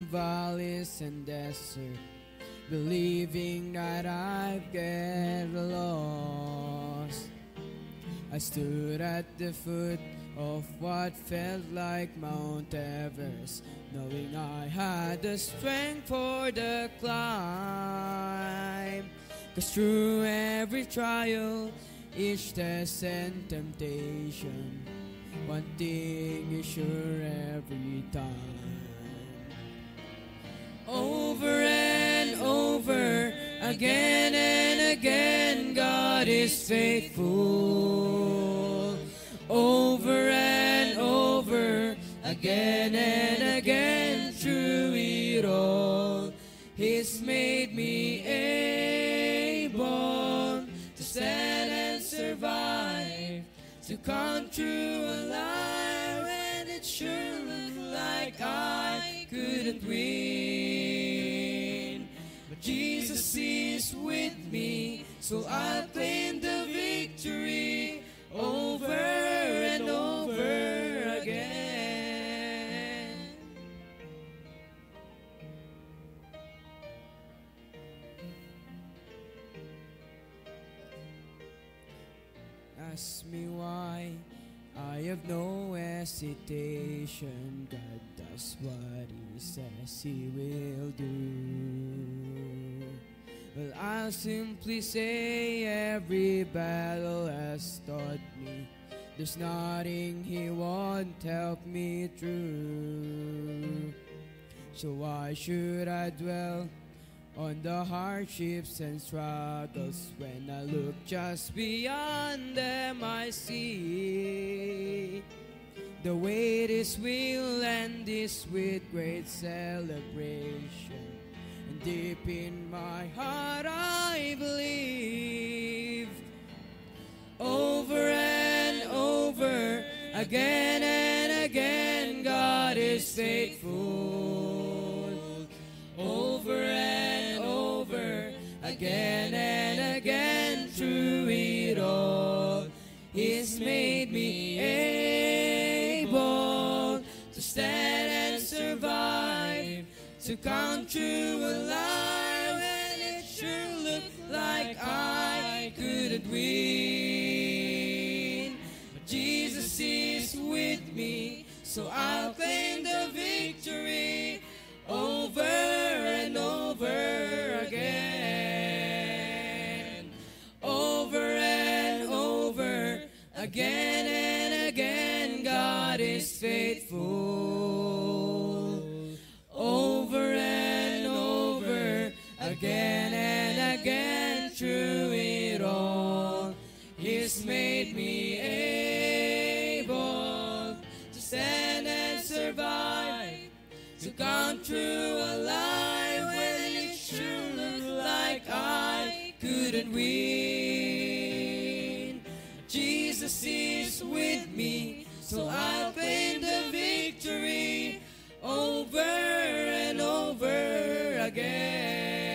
valleys and desert, believing that I'd get lost. I stood at the foot of what felt like Mount Everest, knowing I had the strength for the climb. 'Cause through every trial, each test and temptation, one thing is sure every time. Over and over, again and again, God is faithful. Over and over, again and again, through it all, He's made me able to stand and survive, to come through alive when it sure looked like I couldn't win. But Jesus is with me, so I'll claim the victory over and over again. Ask me why, I have no hesitation. God does what He says He will do. Well, I'll simply say every battle has taught me there's nothing He won't help me through. So why should I dwell on the hardships and struggles when I look just beyond them? I see the way this will end is with great celebration, and deep in my heart I believe. Over and over, again and again, God is faithful. Over and over, again and again, through it all, He's made me able to stand and survive, to come through alive when it sure looked like I couldn't win. But Jesus is with me, so I'll claim the victory over and over again. Over and over, again and again, God is faithful. Over and over, again and again, through it all, He's made me able to stand and survive, to come through alive when it sure looked like I couldn't win. Jesus is with me, so I'll claim the victory over and over again.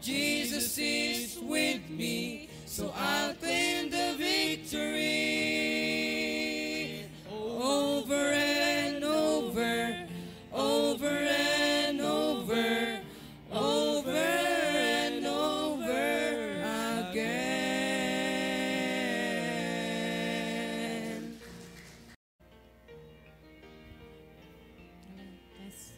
Jesus is with me, so I'll claim the victory over and over, over and over, over and over again. Yes.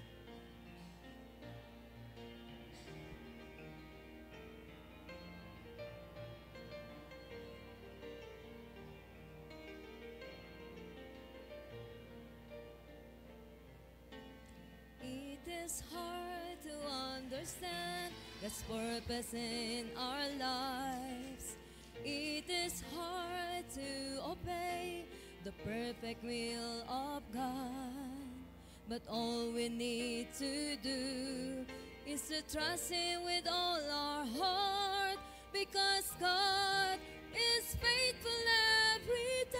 It is hard to understand God's purpose in our lives. It is hard to obey the perfect will of God. But all we need to do is to trust Him with all our heart, because God is faithful every time.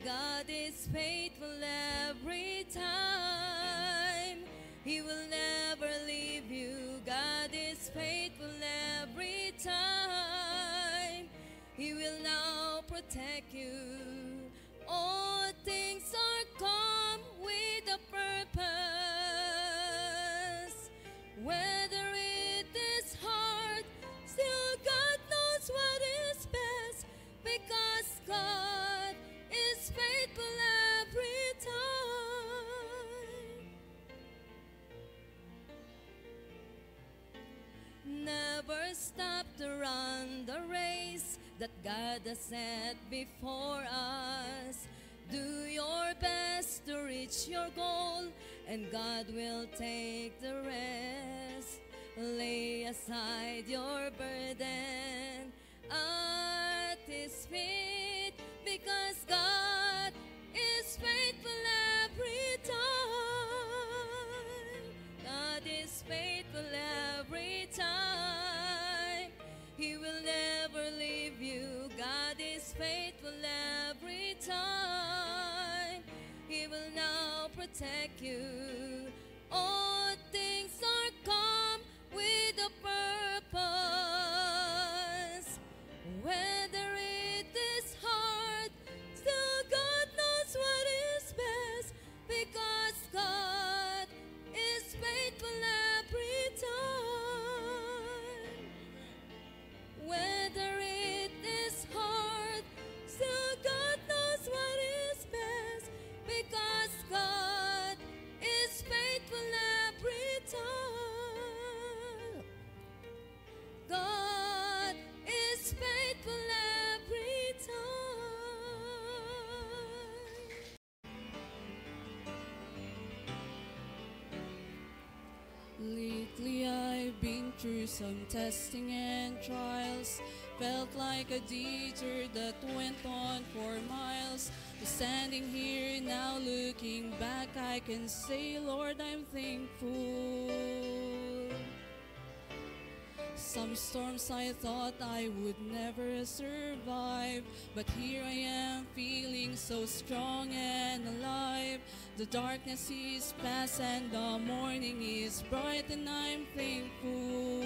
God is faithful every time. He will never leave you. God is faithful every time. He will now protect you. All things are come with that God has set before us. Do your best to reach your goal, and God will take the rest. Lay aside your burden at His feet, because God is faithful every time. God is faithful every time. He will never leave you. God is faithful every time. He will now protect you. All things are come with a purpose. Whether it is hard, still God knows what is best, because God is faithful every time. Whether it is hard, still God knows what is best, because God is faithful every time. God is faithful every time. Lately I've been through some testing and trials. Felt like a detour that went on for miles. But standing here now looking back, I can say, Lord, I'm thankful. Some storms I thought I would never survive, but here I am feeling so strong and alive. The darkness is past and the morning is bright, and I'm thankful.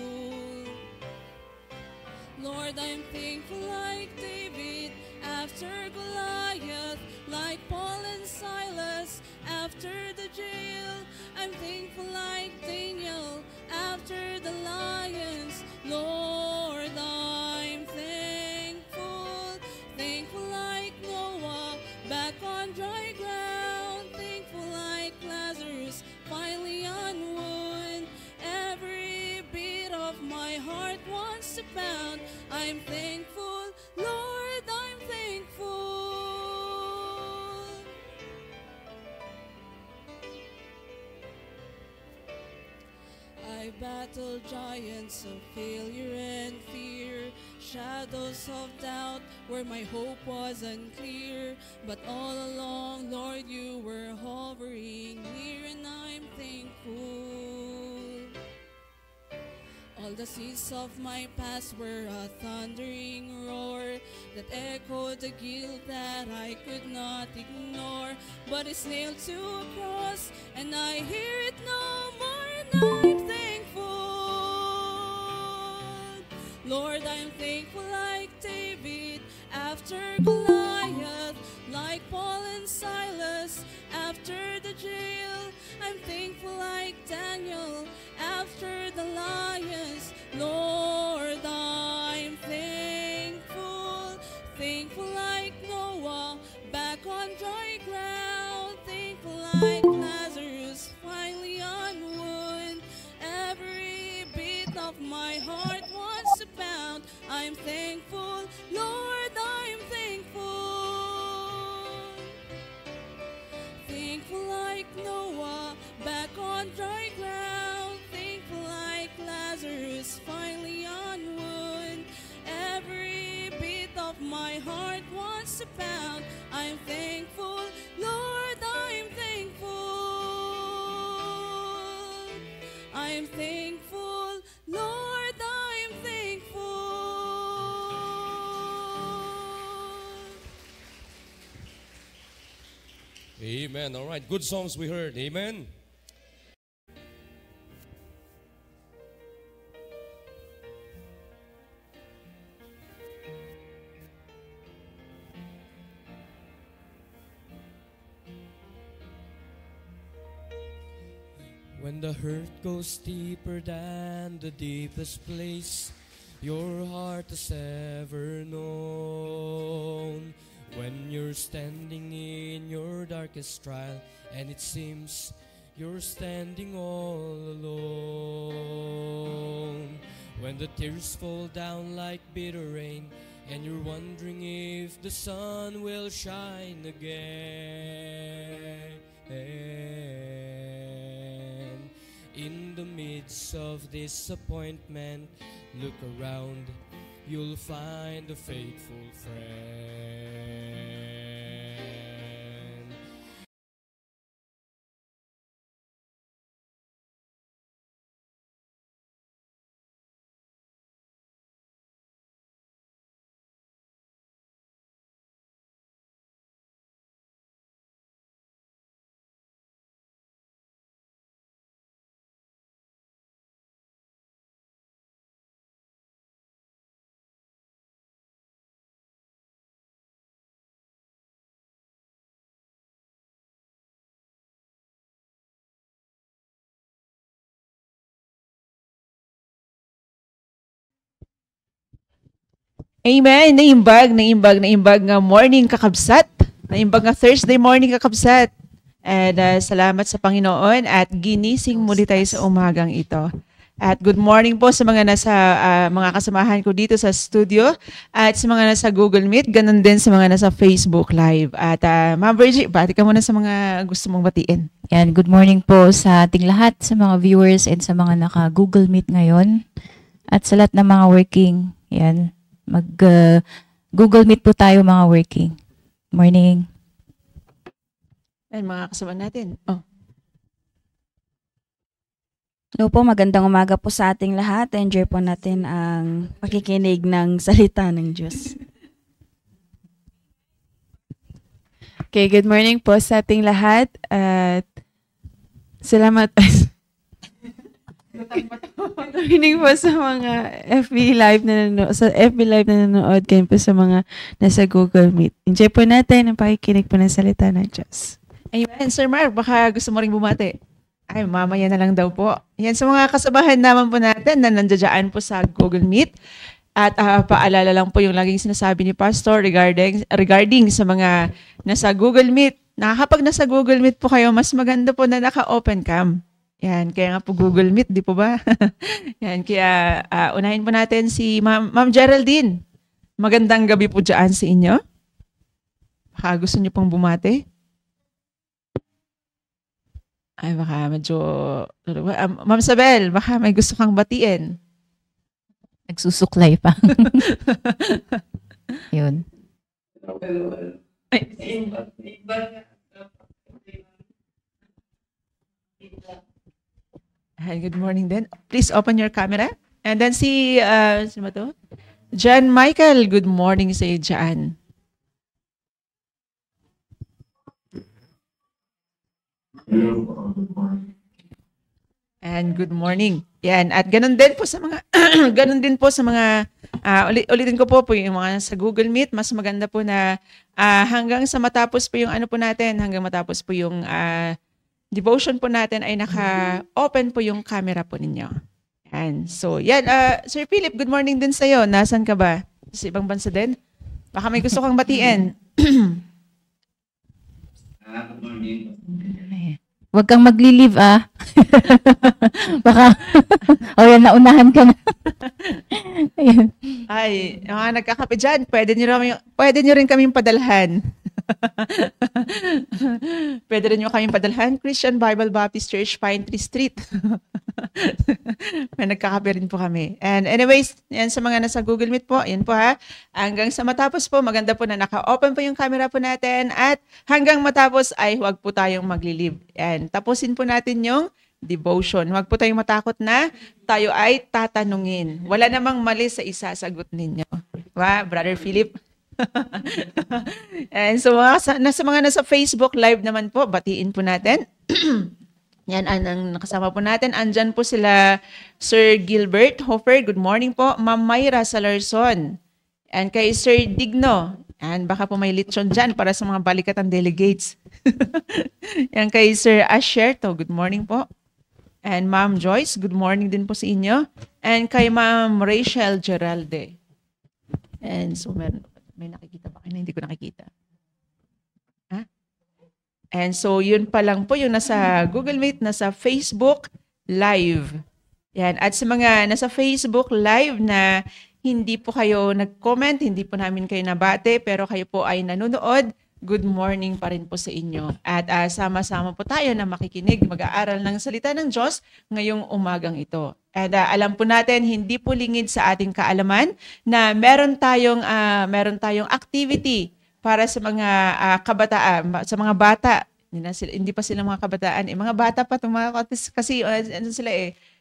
Lord, I'm thankful like David after Goliath, like Paul and Silas after the jail. I'm thankful like Daniel after the lions. Lord, I'm thankful. Thankful like Noah back on dry ground. Thankful like Lazarus finally on wood. Every beat of my heart wants to pound. I'm thankful, Lord, I'm thankful. I battled giants of failure and fear, shadows of doubt where my hope was unclear. But all along, Lord, you were hovering near, and I'm thankful. All the seas of my past were a thundering roar that echoed the guilt that I could not ignore. But it's nailed to a cross, and I hear it no more, and I'm thankful. Lord, I'm thankful like David after Goliath, like Paul and Silas after the jail. I'm thankful like Daniel after the lions. Lord, I'm thankful. Thankful like Noah back on dry ground. Thankful like Lazarus finally on wood. Every beat of my heart wants to pound. I'm thankful, Lord, I'm thankful. Thankful like Noah back on dry ground. Thankful like Lazarus finally on wood. Every beat of my heart wants to pound. I'm thankful, Lord, I'm thankful. I'm thankful, Lord, I'm thankful. Amen. All right. Good songs we heard. Amen. When the hurt goes deeper than the deepest place your heart has ever known, when you're standing in your darkest trial and it seems you're standing all alone, when the tears fall down like bitter rain and you're wondering if the sun will shine again. In the midst of disappointment, look around, you'll find a faithful friend. Amen. Naimbag nga morning kakabsat. Naimbag nga Thursday morning kakabsat. And salamat sa Panginoon at ginising muli tayo sa umagang ito. At good morning po sa mga nasa mga kasamahan ko dito sa studio at sa mga nasa Google Meet, ganun din sa mga nasa Facebook Live. At Ma'am Virgie, bati ka muna sa mga gusto mong batiin. Yan, good morning po sa ating lahat, sa mga viewers and sa mga naka-Google Meet ngayon. At sa lahat ng mga working, yan, Google Meet po tayo mga working. Morning. Ay, mga kasama natin. Oh. Hello po, magandang umaga po sa ating lahat. Enjoy po natin ang pakikinig ng salita ng Diyos. Okay, good morning po sa ating lahat. At salamat. Good morning po sa mga FB Live na nanonood, kayo po sa mga nasa Google Meet. Enjoy po natin ang pakikinig po ng salita ng Diyos. Amen. Sir Mark, baka gusto mo rin bumati. Ay, mamaya na lang daw po. Yan sa mga kasabahan naman po natin na nandiyan po sa Google Meet. At paalala lang po yung laging sinasabi ni Pastor regarding sa mga nasa Google Meet. Kapag nasa Google Meet po kayo, mas maganda po na naka-open cam. Yan, kaya nga po Google Meet, di po ba? Yan, kaya unahin po natin si Ma'am Geraldine. Magandang gabi po dyan sa inyo. Baka gusto niyo pong bumati? Ay, baka medyo... Ma'am Sabel, baka may gusto kang batiin. Nagsusuklay pa. Yun. Hi, good morning then. Please open your camera. And then si... sino ba to? John Michael, good morning sa iyo, John. And good morning. Yan, at ganun din po sa mga ulitin ko po yung mga sa Google Meet, mas maganda po na hanggang sa matapos po yung hanggang matapos po yung devotion po natin ay naka-open po yung camera po ninyo. Yan. So, yan, Sir Philip, good morning din sa iyo. Nasaan ka ba? Sa ibang bansa din? Baka may gusto kang batiin. Good morning. Huwag kang magli-leave Baka, yan, naunahan ka na. Ay, yung mga nagkakape dyan, pwede nyo rin kaming padalhan. Pwede rin nyo kaming padalhan. Christian Bible Baptist Church, Pine Tree Street. May nagkakape rin po kami. And anyways, yan sa mga nasa Google Meet po, yan po ha. Hanggang sa matapos po, maganda po na naka-open po yung camera po natin. At hanggang matapos ay huwag po tayong magli-leave. Yan, tapusin po natin yung devotion. Huwag po tayong matakot na tayo ay tatanungin. Wala namang mali sa isasagot ninyo. Brother Philip? And so mga nasa Facebook Live naman po, batiin po natin. Yan ang nakasama po natin. Andyan po sila Sir Gilbert Hofer. Good morning po. Ma'am Mayra Salarson. And kay Sir Digno. And baka po may lechon dyan para sa mga balikatan delegates. Yan kay Sir Asherto. Good morning po. And Ma'am Joyce, good morning din po sa inyo. And kay Ma'am Rachel Geralde. And so may nakikita ba kayo na hindi ko nakikita? Ha? And so yun pa lang po yung nasa Google Meet, nasa Facebook Live. Yan. At sa mga nasa Facebook Live na hindi po kayo nag-comment, hindi po namin kayo nabate, pero kayo po ay nanonood, good morning pa rin po sa inyo. At sama-sama po tayo na makikinig, mag-aaral ng salita ng Diyos ngayong umagang ito. At alam po natin, hindi po lingid sa ating kaalaman na meron tayong activity para sa mga kabataan, sa mga bata. Hindi pa sila mga kabataan. Mga bata pa itong mga kasi ano sila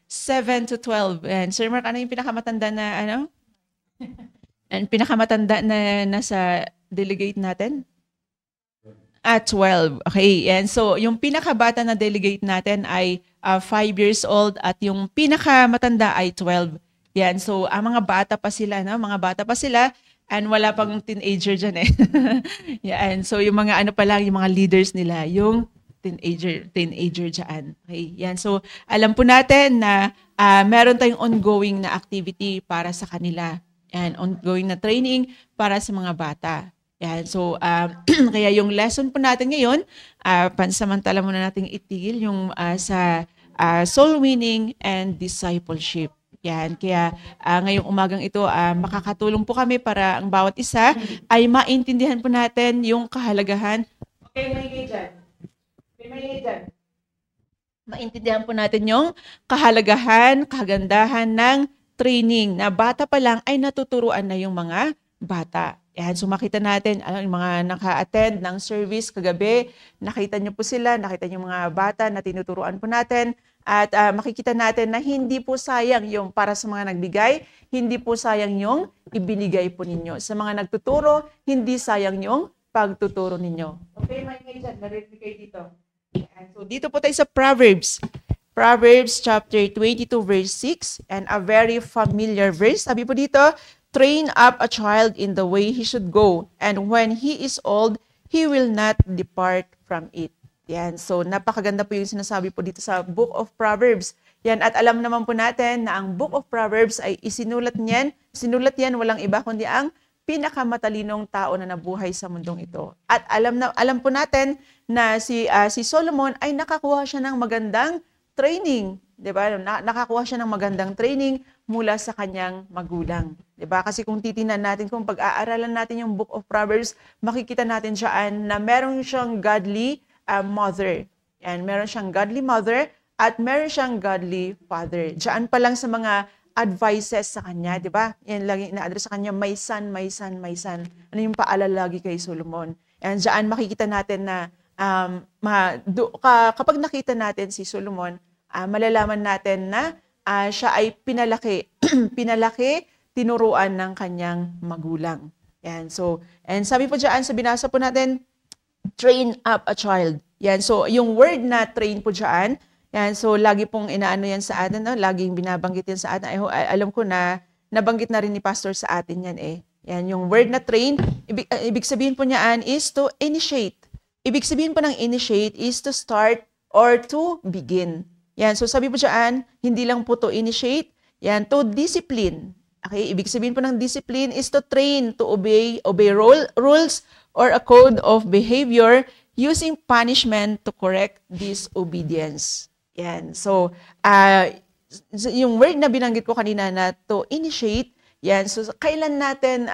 7 to 12. And Sir Mark, ano yung pinakamatanda na And pinakamatanda na nasa delegate natin? 12. Okay. And so yung pinakabata na delegate natin ay 5 years old at yung pinakamatanda ay 12. Yan. So ang mga bata pa sila, no? Mga bata pa sila. And wala pang teenager dyan Yan. So yung mga ano pa lang, yung mga leaders nila, yung teenager dyan. Okay. Yan. So alam po natin na meron tayong ongoing na activity para sa kanila. Yan. Ongoing na training para sa mga bata. Yan. So kaya yung lesson po natin ngayon, pansamantala muna nating itigil yung sa soul winning and discipleship. Yan, kaya ngayong umagang ito, makakatulong po kami para ang bawat isa ay maintindihan po natin yung kahalagahan. Okay, maingay dyan. Maintindihan po natin yung kahalagahan, kagandahan ng training na bata pa lang ay natuturuan na yung mga bata. Yan, so makita natin, yung mga naka-attend ng service kagabi, nakita niyo po sila, nakita niyo mga bata na tinuturuan po natin. At makikita natin na hindi po sayang yung para sa mga nagbigay, hindi po sayang yung ibinigay po ninyo. Sa mga nagtuturo, hindi sayang yung pagtuturo ninyo. Okay, maingay dyan. Narinig kayo dito. So dito po tayo sa Proverbs. Proverbs chapter 22 verse 6 and a very familiar verse. Sabi po dito, train up a child in the way he should go, and when he is old, he will not depart from it. Yan. So, napakaganda po yung sinasabi po dito sa Book of Proverbs. Yan. At alam naman po natin na ang Book of Proverbs ay sinulat yan walang iba kundi ang pinakamatalinong tao na nabuhay sa mundong ito. At alam po natin na si Solomon ay nakakuha siya ng magandang training. Diba? Nakakuha siya ng magandang training mula sa kanyang magulang. Diba? Kasi kung titingnan natin, kung pag-aaralan natin yung Book of Proverbs, makikita natin siyan na meron siyang godly mother. Yan, meron siyang godly mother at meron siyang godly father. Diyan pa lang sa mga advices sa kanya, di ba? Yan lagi ina-address sa kanya, my son, my son, my son. Ano yung paalala lagi kay Solomon? And diyan makikita natin na kapag nakita natin si Solomon, malalaman natin na siya ay pinalaki, tinuruan ng kanyang magulang. Yan, so, and sabi po diyan, sa binasa po natin, train up a child. Yan. So, yung word na train po dyan, yan. So, lagi pong inaano yan sa atin, no? Laging binabanggit yan sa atin. Alam ko na nabanggit na rin ni Pastor sa atin yan Yan. Yung word na train, ibig sabihin po niyan is to initiate. Ibig sabihin po ng initiate is to start or to begin. Yan. So, sabi po dyan, hindi lang po to initiate, yan, to discipline. Okay? Ibig sabihin po ng discipline is to train, to obey rules, or a code of behavior using punishment to correct disobedience. Yan. So, yung word na binanggit ko kanina na to initiate, yan. So, kailan natin,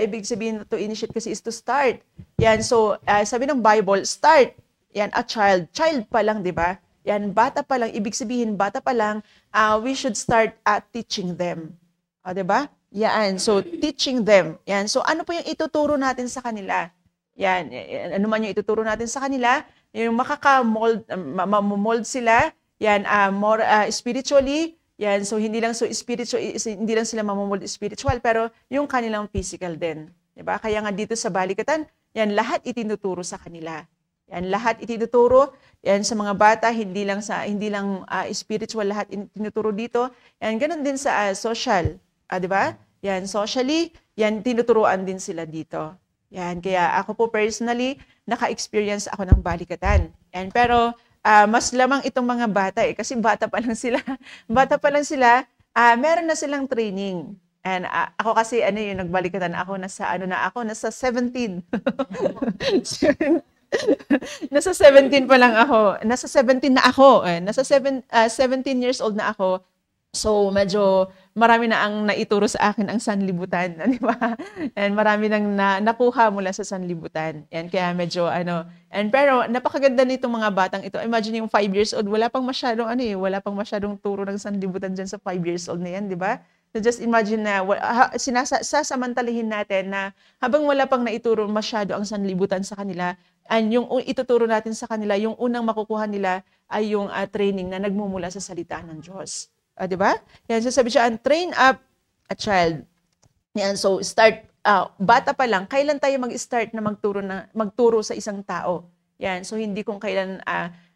ibig sabihin to initiate kasi is to start. Yan. So, sabi ng Bible, start. Yan, a child. Child pa lang, di ba? Yan, bata pa lang. Ibig sabihin, bata pa lang, we should start teaching them. Di ba? Yan. So, teaching them. Yan. So, ano po yung ituturo natin sa kanila? Yan. Ano man yung ituturo natin sa kanila? Yung makaka-mold sila. Yan. More spiritually. Yan. So, hindi lang sila mamomold spiritual, pero yung kanilang physical din. Diba? Kaya nga dito sa Balikatan, yan, lahat itinuturo sa kanila. Yan, lahat itinuturo. Yan, sa mga bata, hindi lang spiritual, lahat itinuturo dito. Yan, ganun din sa social. Di ba? Yan, socially, yan, tinuturuan din sila dito. Yan, kaya ako po personally, naka-experience ako ng Balikatan. Yan, pero mas lamang itong mga bata kasi bata pa lang sila. Meron na silang training. And ako kasi, yung nagbalikatan ako, nasa 17. Nasa 17 pa lang ako. Nasa 17 na ako. Nasa 17 years old na ako. So, medyo marami na ang naituro sa akin ang sanlibutan, di ba? And marami nang nakuha mula sa sanlibutan. Yan, kaya medyo pero napakaganda nitong mga batang ito. Imagine yung 5 years old, wala pang masyadong turo ng sanlibutan dyan sa 5 years old na yan, di ba? So just imagine na sasamantalihin natin na habang wala pang naituro masyado ang sanlibutan sa kanila, and yung ituturo natin sa kanila, yung unang makukuha nila ay yung training na nagmumula sa salita ng Diyos. Di ba? Yan, so sabi siya, train up a child. Yan, so start, bata pa lang, kailan tayo mag-start na magturo sa isang tao? Yan, so hindi kung kailan,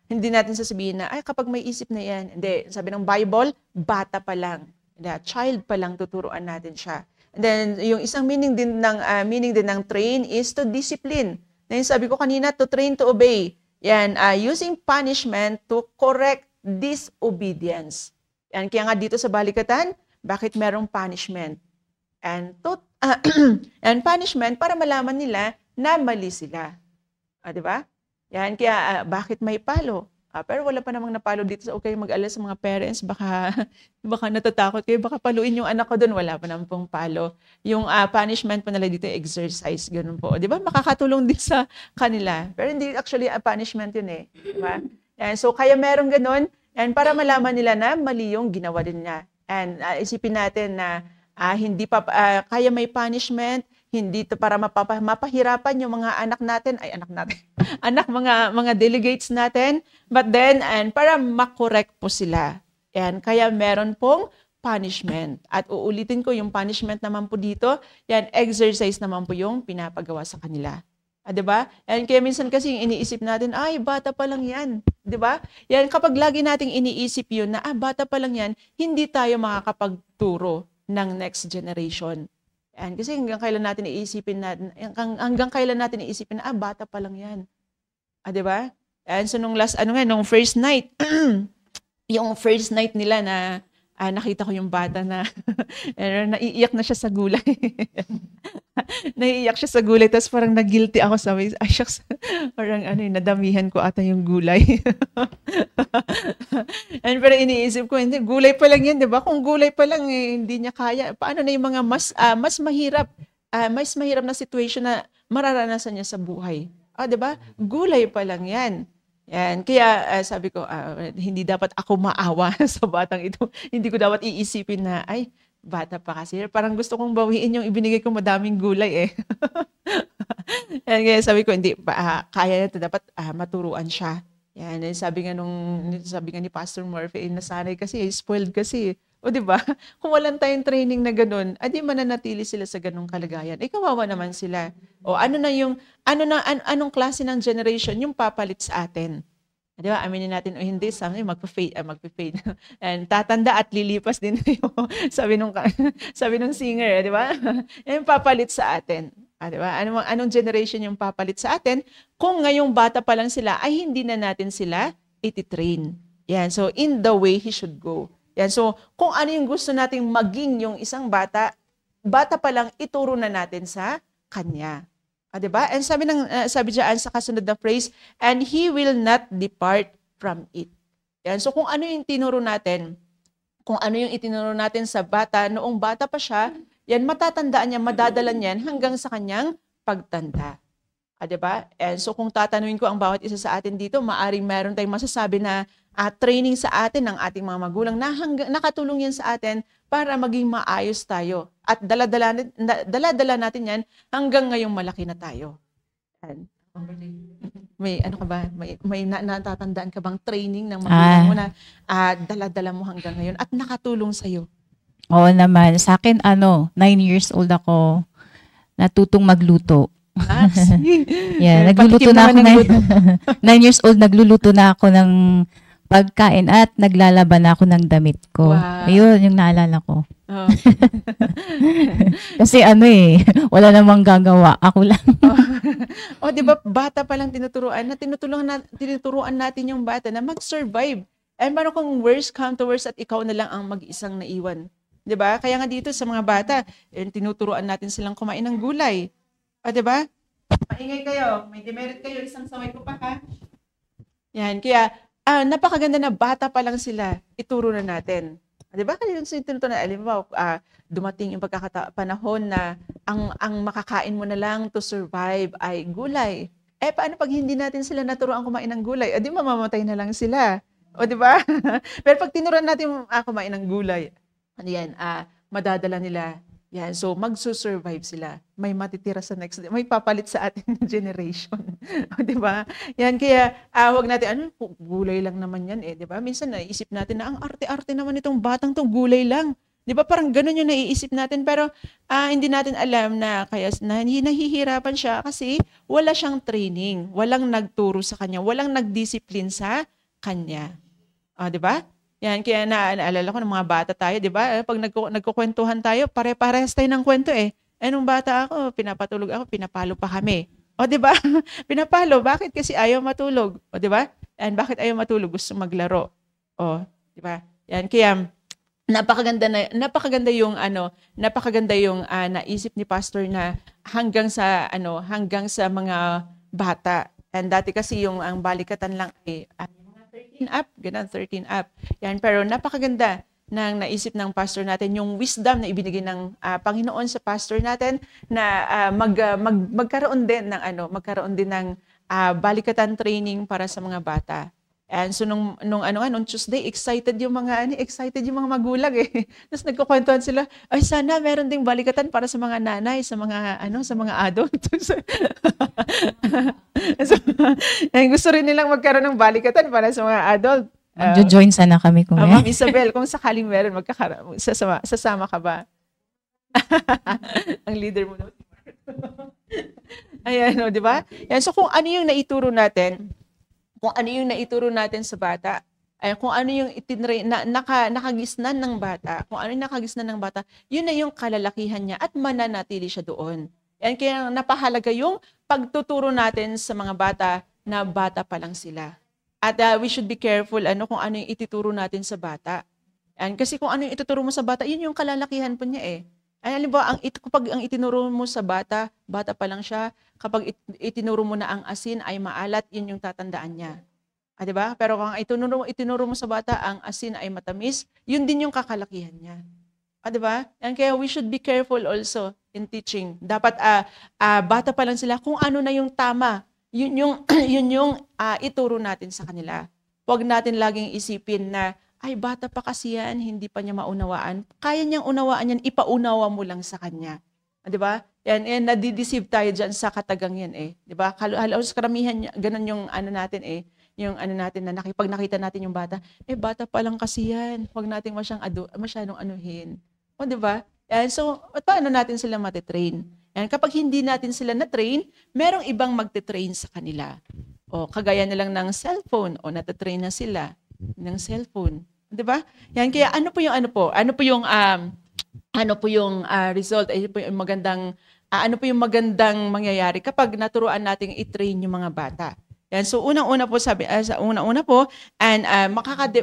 hindi natin sasabihin na, kapag may isip na yan. Hindi, sabi ng Bible, bata pa lang. Child pa lang tuturuan natin siya. And then, yung isang meaning din ng train is to discipline. Then, sabi ko kanina, to train to obey. Yan, using punishment to correct disobedience. Yan, kaya nga dito sa balikatan, bakit merong punishment? And punishment para malaman nila na mali sila. Di ba? Yan, kaya bakit may palo? Pero wala pa namang napalo dito. So, okay, mag-alala sa mga parents. Baka natatakot kayo. Baka paluin yung anak ko doon. Wala pa namang pong palo. Yung punishment pa nila dito, exercise. Ganun po. Di ba? Makakatulong din sa kanila. Pero hindi actually punishment yun eh. Di ba? Yan, so, kaya merong ganun. And para malaman nila na mali yung ginawa din niya. And isipin natin na hindi pa kaya may punishment, hindi to para mapahirapan yung mga mga delegates natin, but then para makorek po sila. And kaya meron pong punishment. At uulitin ko yung punishment naman po dito, yan exercise naman po yung pinapagawa sa kanila. Diba? And kaya minsan kasi iniisip natin, bata pa lang yan. Diba? Yan, kapag lagi nating iniisip yun na, bata pa lang yan, hindi tayo makakapagturo ng next generation. Yan, kasi hanggang kailan natin iisipin na, bata pa lang yan. Diba? And so nung nung first night, yung first night nila na nakita ko yung bata na naiiyak na siya sa gulay. Naiiyak siya sa gulay, tapos parang nag-guilty ako sa shucks, parang nadamihan ko ata yung gulay. And pero iniisip ko, hindi, gulay pa lang yan, di ba? Kung gulay pa lang, hindi niya kaya. Paano na yung mga mas mahirap na situation na mararanasan niya sa buhay? Di ba? Gulay pa lang yan. Yan. Kaya sabi ko, hindi dapat ako maawa sa batang ito. Hindi ko dapat iisipin na, bata pa kasi. Parang gusto kong bawiin yung ibinigay ko madaming gulay eh. Yan, kaya sabi ko, hindi, kaya na ito, dapat maturuan siya. Yan, sabi nga ni Pastor Murphy, nasanay kasi, spoiled kasi. O di ba? Kung walang tayong training na ganun, di mananatili sila sa ganung kalagayan. Kawawa naman sila. O anong klase ng generation yung papalit sa atin? Di ba? Aminin natin o hindi, magpa-fade. And tatanda at lilipas din yung sabi nung singer, di ba? Yung papalit sa atin. Di ba? Anong generation yung papalit sa atin? Kung ngayong bata pa lang sila, ay hindi na natin sila ititrain. Yan. So, in the way he should go. Yan. So, kung ano yung gusto nating maging yung isang bata pa lang, ituro na natin sa kanya. Diba? And sabi diyan sa kasunod na phrase, and he will not depart from it. Yan. So, kung ano yung itinuro natin sa bata, noong bata pa siya, yan, matatandaan niya, madadala niyan hanggang sa kanyang pagtanda. Diba? And so, kung tatanungin ko ang bawat isa sa atin dito, maaring meron tayong masasabi na training sa atin ng ating mga magulang na nakatulong yan sa atin para maging maayos tayo. At dala-dala natin yan hanggang ngayong malaki na tayo. And, may natatandaan ka bang training ng magulang mo na dala-dala mo hanggang ngayon at nakatulong sa'yo? Oo naman. Sa akin, 9 years old ako, natutong magluto. Yeah, nagluluto na ako 9 years old, nagluluto na ako ng pagkain at naglalaban na ako ng damit ko. Wow. Ayun, yung naalala ko. Oh. Kasi wala namang gagawa. Ako lang. Di ba, bata pa lang tinuturuan natin yung bata na mag-survive. And paano kung worst come to worst at ikaw na lang ang mag-isang naiwan? Di ba? Kaya nga dito sa mga bata, tinuturuan natin silang kumain ng gulay. Di ba? Maingay kayo. May demerit kayo. Isang saway ko pa ha. Yan. Kaya, napakaganda na bata pa lang sila. Ituro na natin. Di ba? Kaya yung tinutunan, alam mo, dumating yung panahon na ang makakain mo na lang to survive ay gulay. Paano pag hindi natin sila naturuan kumain ng gulay? Di mamamatay na lang sila. O, di ba? Pero pag tinuruan natin kumain ng gulay, ano yan, madadala nila. Yan, so magsusurvive sila. May matitira sa next day. May papalit sa ating generation. O, di ba? Yan, kaya wag natin, gulay lang naman yan di ba? Minsan naisip natin na ang arte-arte naman itong batang tong gulay lang. Di ba? Parang ganun yung naiisip natin. Pero hindi natin alam na kaya nahihirapan siya kasi wala siyang training. Walang nagturo sa kanya. Walang nagdisiplin sa kanya. Di ba? Yan, kaya naalala ko ng mga bata tayo, di ba? Pag nagkukwentuhan tayo, pare-parehas tayo ng kwento nung bata ako, pinapatulog ako, pinapalo pa kami. O, di ba? Pinapalo, bakit? Kasi ayaw matulog. O, di ba? And bakit ayaw matulog? Gusto maglaro. O, di ba? Yan, kaya napakaganda yung naisip ni Pastor na hanggang sa mga bata. And dati kasi ang balikatan lang 13 up, ganun, 13 up. Yan, pero napakaganda ng naisip ng pastor natin, yung wisdom na ibinigay ng Panginoon sa pastor natin na magkaroon din ng balikatan training para sa mga bata. And so nung Tuesday, excited yung mga magulang Tapos nagkukwentuhan sila, ay sana meron ding balikatan para sa mga nanay, sa mga adult. So, gusto rin nilang magkaroon ng balikatan para sa mga adult. Magjo-join sana kami kung Ma'am Isabel, kung sakaling meron, sasama ka ba? Ang leader mo naman. Ayan, di ba? Yan, so kung ano yung naituro natin sa bata, kung ano yung nakagisnan ng bata, yun na yung kalalakihan niya at mananatili siya doon. Yan, kaya napahalaga yung pagtuturo natin sa mga bata na bata pa lang sila. At we should be careful kung ano yung ituturo natin sa bata. And kasi kung ano yung ituturo mo sa bata, yun yung kalalakihan po niya halimbawa, kapag ang itinuro mo sa bata pa lang siya, kapag itinuro mo na ang asin ay maalat, yun yung tatandaan niya. Diba? Pero kung itinuro mo sa bata ang asin ay matamis, yun din yung kakalakihan niya. Diba? And kaya we should be careful also in teaching. Dapat bata pa lang sila kung ano na yung tama. Yun yung ituro natin sa kanila. Huwag natin laging isipin na ay, bata pa kasi yan, hindi pa niya maunawaan. Kaya niyang unawaan yan, ipaunawa mo lang sa kanya. Di ba? Yan, nadideceive tayo dyan sa katagang yan Di ba? Halos karamihan, ganun yung natin yung natin na pag nakita natin yung bata, bata pa lang kasi yan. Huwag natin masyadong anuhin. O, di ba? Yan, so, paano natin sila matitrain? Yan, kapag hindi natin sila na-train, merong ibang magtitrain sa kanila. O, kagaya na lang ng cellphone, o natatrain na sila ng cellphone. 'Di ba? Yan, kaya ano po yung result, ano po yung magandang mangyayari kapag naturuan nating i-train yung mga bata. Yan, so unang-una po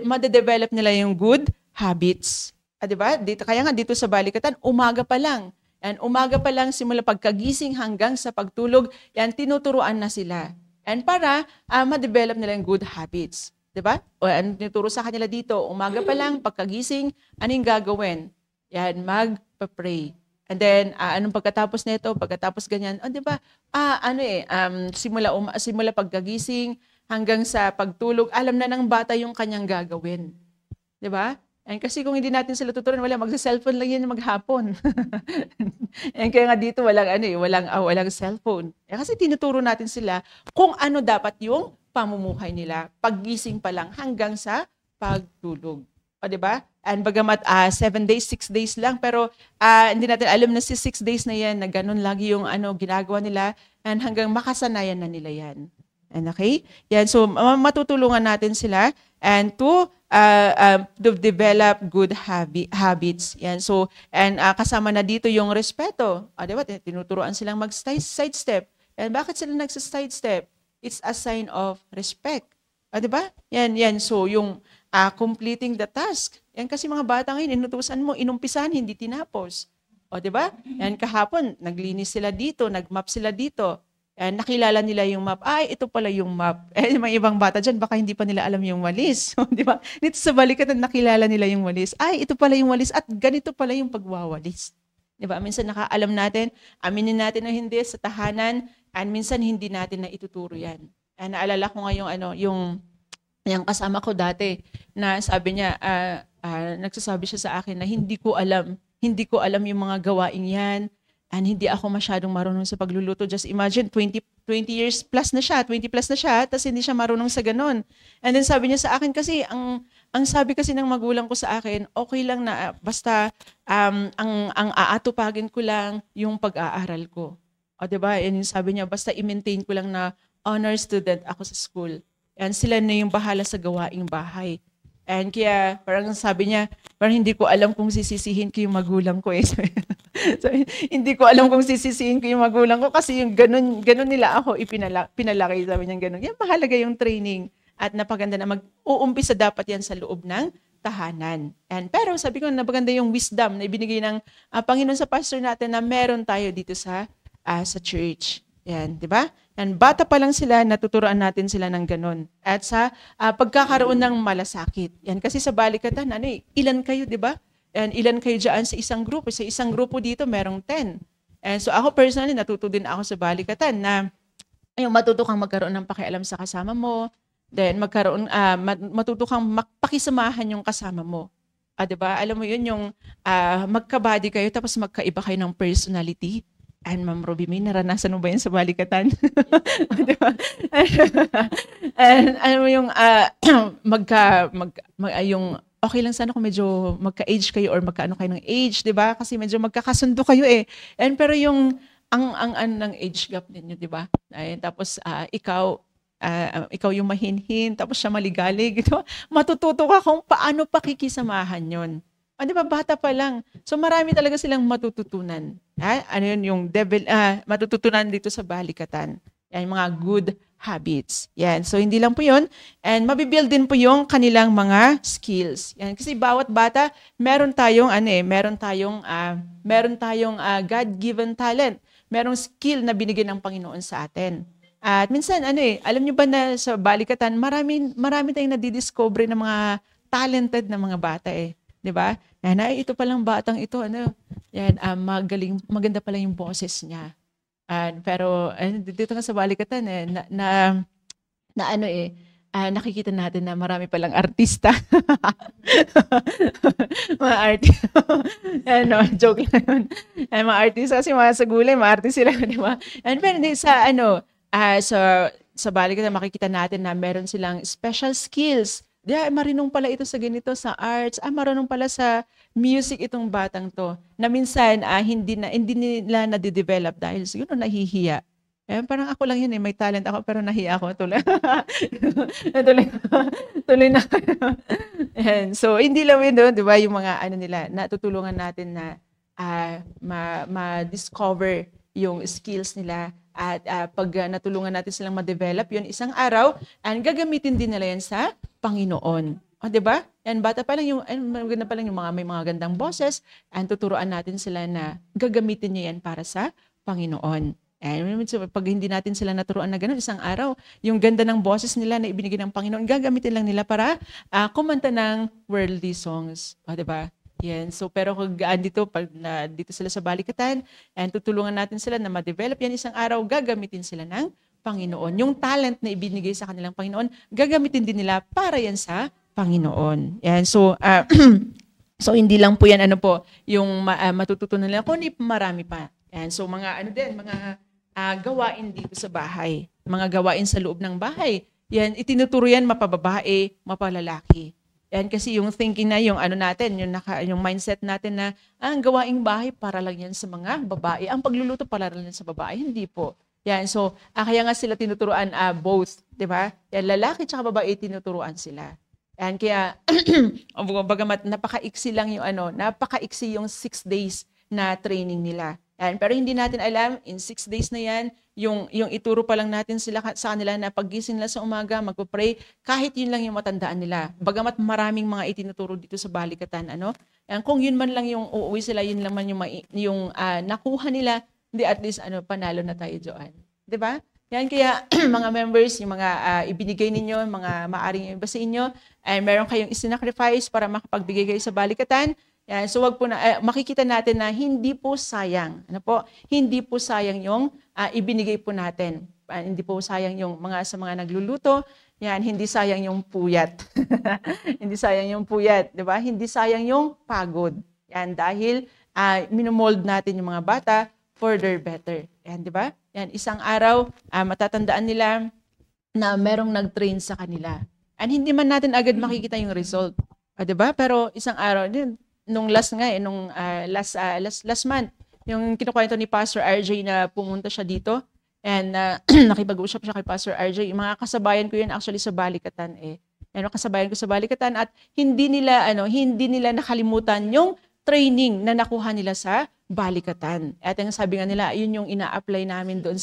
made-develop nila yung good habits. 'Di ba? Kaya nga dito sa balikatan, umaga pa lang simula pagkagising hanggang sa pagtulog, yan tinuturuan na sila. And para ma-develop nila yung good habits. Diba? O ano tinuturo sa kanila dito, umaga pa lang, pagkagising, anong gagawin? Yan, magpa-pray. And then, anong pagkatapos nito, pagkatapos ganyan, diba? Simula pagkagising hanggang sa pagtulog, alam na ng bata yung kanyang gagawin. Diba? And kasi kung hindi natin sila tuturuan, magsa-cellphone lang yan maghapon. And kaya nga dito, walang cellphone. Kasi tinuturo natin sila kung ano dapat yung pamumuhay nila, paggising pa lang hanggang sa pagtulog. O, diba? And bagamat 7 days, 6 days lang, pero hindi natin alam na si 6 days na yan, na ganun lagi yung ginagawa nila, and hanggang makasanayan na nila yan. And okay? Yan, so matutulungan natin sila and to develop good habits. Yan, so, and kasama na dito yung respeto. Diba? Tinuturuan silang mag-sidestep. And bakit sila nag-sidestep? It's a sign of respect. Diba? Yan. So, yung completing the task. Yan kasi mga bata ngayon, inutusan mo, inumpisahan, hindi tinapos. Diba? Yan kahapon, naglinis sila dito, nagmap sila dito. nakilala nila yung map. Ay, ito pala yung map. May ibang bata dyan, baka hindi pa nila alam yung walis. Di ba? Dito sa balikatan, nakilala nila yung walis. Ay, ito pala yung walis at ganito pala yung pagwawalis. Di ba? Minsan nakaalam natin, aminin natin o hindi sa tahanan, and minsan hindi natin na ituturo yan. Naalala ko nga yung kasama ko dati, na sabi niya, nagsasabi siya sa akin na hindi ko alam yung mga gawaing yan, and hindi ako masyadong marunong sa pagluluto. Just imagine, 20 years plus na siya, 20 plus na siya, tapos hindi siya marunong sa ganun. And then sabi niya sa akin kasi, ang sabi kasi ng magulang ko sa akin, okay lang na basta ang aatupagin ko lang yung pag-aaral ko. O diba? And sabi niya, basta i-maintain ko lang na honor student ako sa school. And sila na yung bahala sa gawaing bahay. And kaya parang sabi niya, parang hindi ko alam kung sisisihin ko yung magulang ko eh. So, hindi ko alam kung sisisihin ko yung magulang ko kasi yung ganun nila ako pinalaki. Sabi niya ganun. Yan, mahalaga yung training. At napaganda na mag-uumpisa dapat yan sa loob ng tahanan. Pero sabi ko, napaganda yung wisdom na ibinigay ng Panginoon sa pastor natin na meron tayo dito sa church. Yan, di ba? Yan, bata pa lang sila, natuturuan natin sila ng ganun. At sa pagkakaroon ng malasakit. Yan, kasi sa balikatan, ilan kayo, di ba? And ilan kayo dyan sa isang grupo? Sa isang grupo dito, merong 10. And so ako personally, natuto din ako sa balikatan na matuto kang magkaroon ng pakialam sa kasama mo. Then matuto kang pakisamahan yung kasama mo. Di ba? Alam mo yun, yung magkabody kayo tapos magkaiba kayo ng personality. And Ma'am Ruby, may naranasan mo ba yun sa balikatan? Diba? And alam mo yung yung okay lang sana kung medyo magka-age kayo or magkaano kayo ng age, 'di ba? Kasi medyo magkakasundo kayo eh. Pero yung ang ng age gap ninyo, 'di ba? Tapos ikaw yung mahinhin, tapos siya maligalig, ito. Matututo ka kung paano pakikisamahan 'yon. Di ba, bata pa lang. So marami talaga silang matututunan. Ano yun, yung matututunan dito sa balikatan. Yan, mga good habits. Yan. So hindi lang po yun. And mabibuild din po yung kanilang mga skills. Yan. Kasi bawat bata, meron tayong God-given talent. Merong skill na binigay ng Panginoon sa atin. At minsan, alam nyo ba na sa balikatan, marami tayong nadidiscover ng mga talented na mga bata eh. 'Di ba? Ito palang batang ito, yan, maganda pala yung boses niya. Pero dito nga sa balikatan nakikita natin na marami palang artista. Mga artista. Joke lang yun. Mga artista kasi mga sa gulay, mga artista sila, 'di ba? Pero sa balikatan makikita natin na meron silang special skills. Marunong pala ito sa ganito, sa arts. Marunong pala sa music itong batang to. Na minsan, hindi nila nadidevelop dahil siguro nahihiya. Parang ako lang yun may talent ako pero nahiya ako. Tuloy na. So, hindi lang yun doon, di ba? Yung mga nila, natutulungan natin na ma-discover yung skills nila. At pag natulungan natin silang ma-develop yun isang araw, gagamitin din nila yan sa Panginoon. Di ba? Bata pa lang maganda pa lang yung may mga gandang boses, tuturuan natin sila na gagamitin niya yan para sa Panginoon. Pag hindi natin sila naturuan na gano'n, isang araw, yung ganda ng boses nila na ibinigay ng Panginoon, gagamitin lang nila para kumanta ng worldly songs. Di ba? Yan. So, pero kung dito sila sa balikatan, tutulungan natin sila na ma-develop yan isang araw, gagamitin sila ng Panginoon. Yung talent na ibinigay sa kanilang Panginoon, gagamitin din nila para yan sa Panginoon. Yan. So, so hindi lang po yan yung matututunan nila, kundi marami pa. Yan. So, mga gawain dito sa bahay. Mga gawain sa loob ng bahay. Yan, itinuturo yan mapababae, mapalalaki. Yan kasi yung thinking na yung yung mindset natin na ang gawaing bahay para lang yan sa mga babae. Ang pagluluto para lang yan sa babae, hindi po. Yan, so kaya nga sila tinuturuan both, 'di ba? Yan, lalaki at babae tinuturuan sila. Yan kaya bagamat napakaiksi lang yung napakaiksi yung 6 days na training nila. Yan, pero hindi natin alam in 6 days na yan, yung ituro pa lang natin sila sa kanila na paggising nila sa umaga, magpo-pray, kahit yun lang yung matandaan nila. Bagamat maraming mga itinuturo dito sa balikatan, yan, kung yun man lang yung uuwi sila, yun lang man yung nakuha nila, at least panalo na tayo doon. 'Di ba? Yan kaya mga members, yung mga ibinigay ninyo, mga maaring iba sa inyo, ay meron kayong isinacrifice para makapagbigay kayo sa balikatan. Yan, so wag po na makikita natin na hindi po sayang. Ano po? Hindi po sayang yung ibinigay po natin. Hindi po sayang yung sa mga nagluluto. Yan, hindi sayang yung puyat. Hindi sayang yung puyat, 'di ba? Hindi sayang yung pagod. Yan dahil minomold natin yung mga bata for their better. Yan, 'di ba? Yan, isang araw matatandaan nila na merong nag-train sa kanila. And hindi man natin agad makikita yung result. 'Di ba? Pero isang araw din nung last last month, yung kinukwento ni Pastor RJ na pumunta siya dito and nakipag-usap siya kay Pastor RJ. Yung mga kasabayan ko yun actually sa balikatan kasabayan ko sa balikatan at hindi nila nakalimutan yung training na nakuha nila sa balikatan. At ang sabi nga nila, yun yung ina-apply namin doon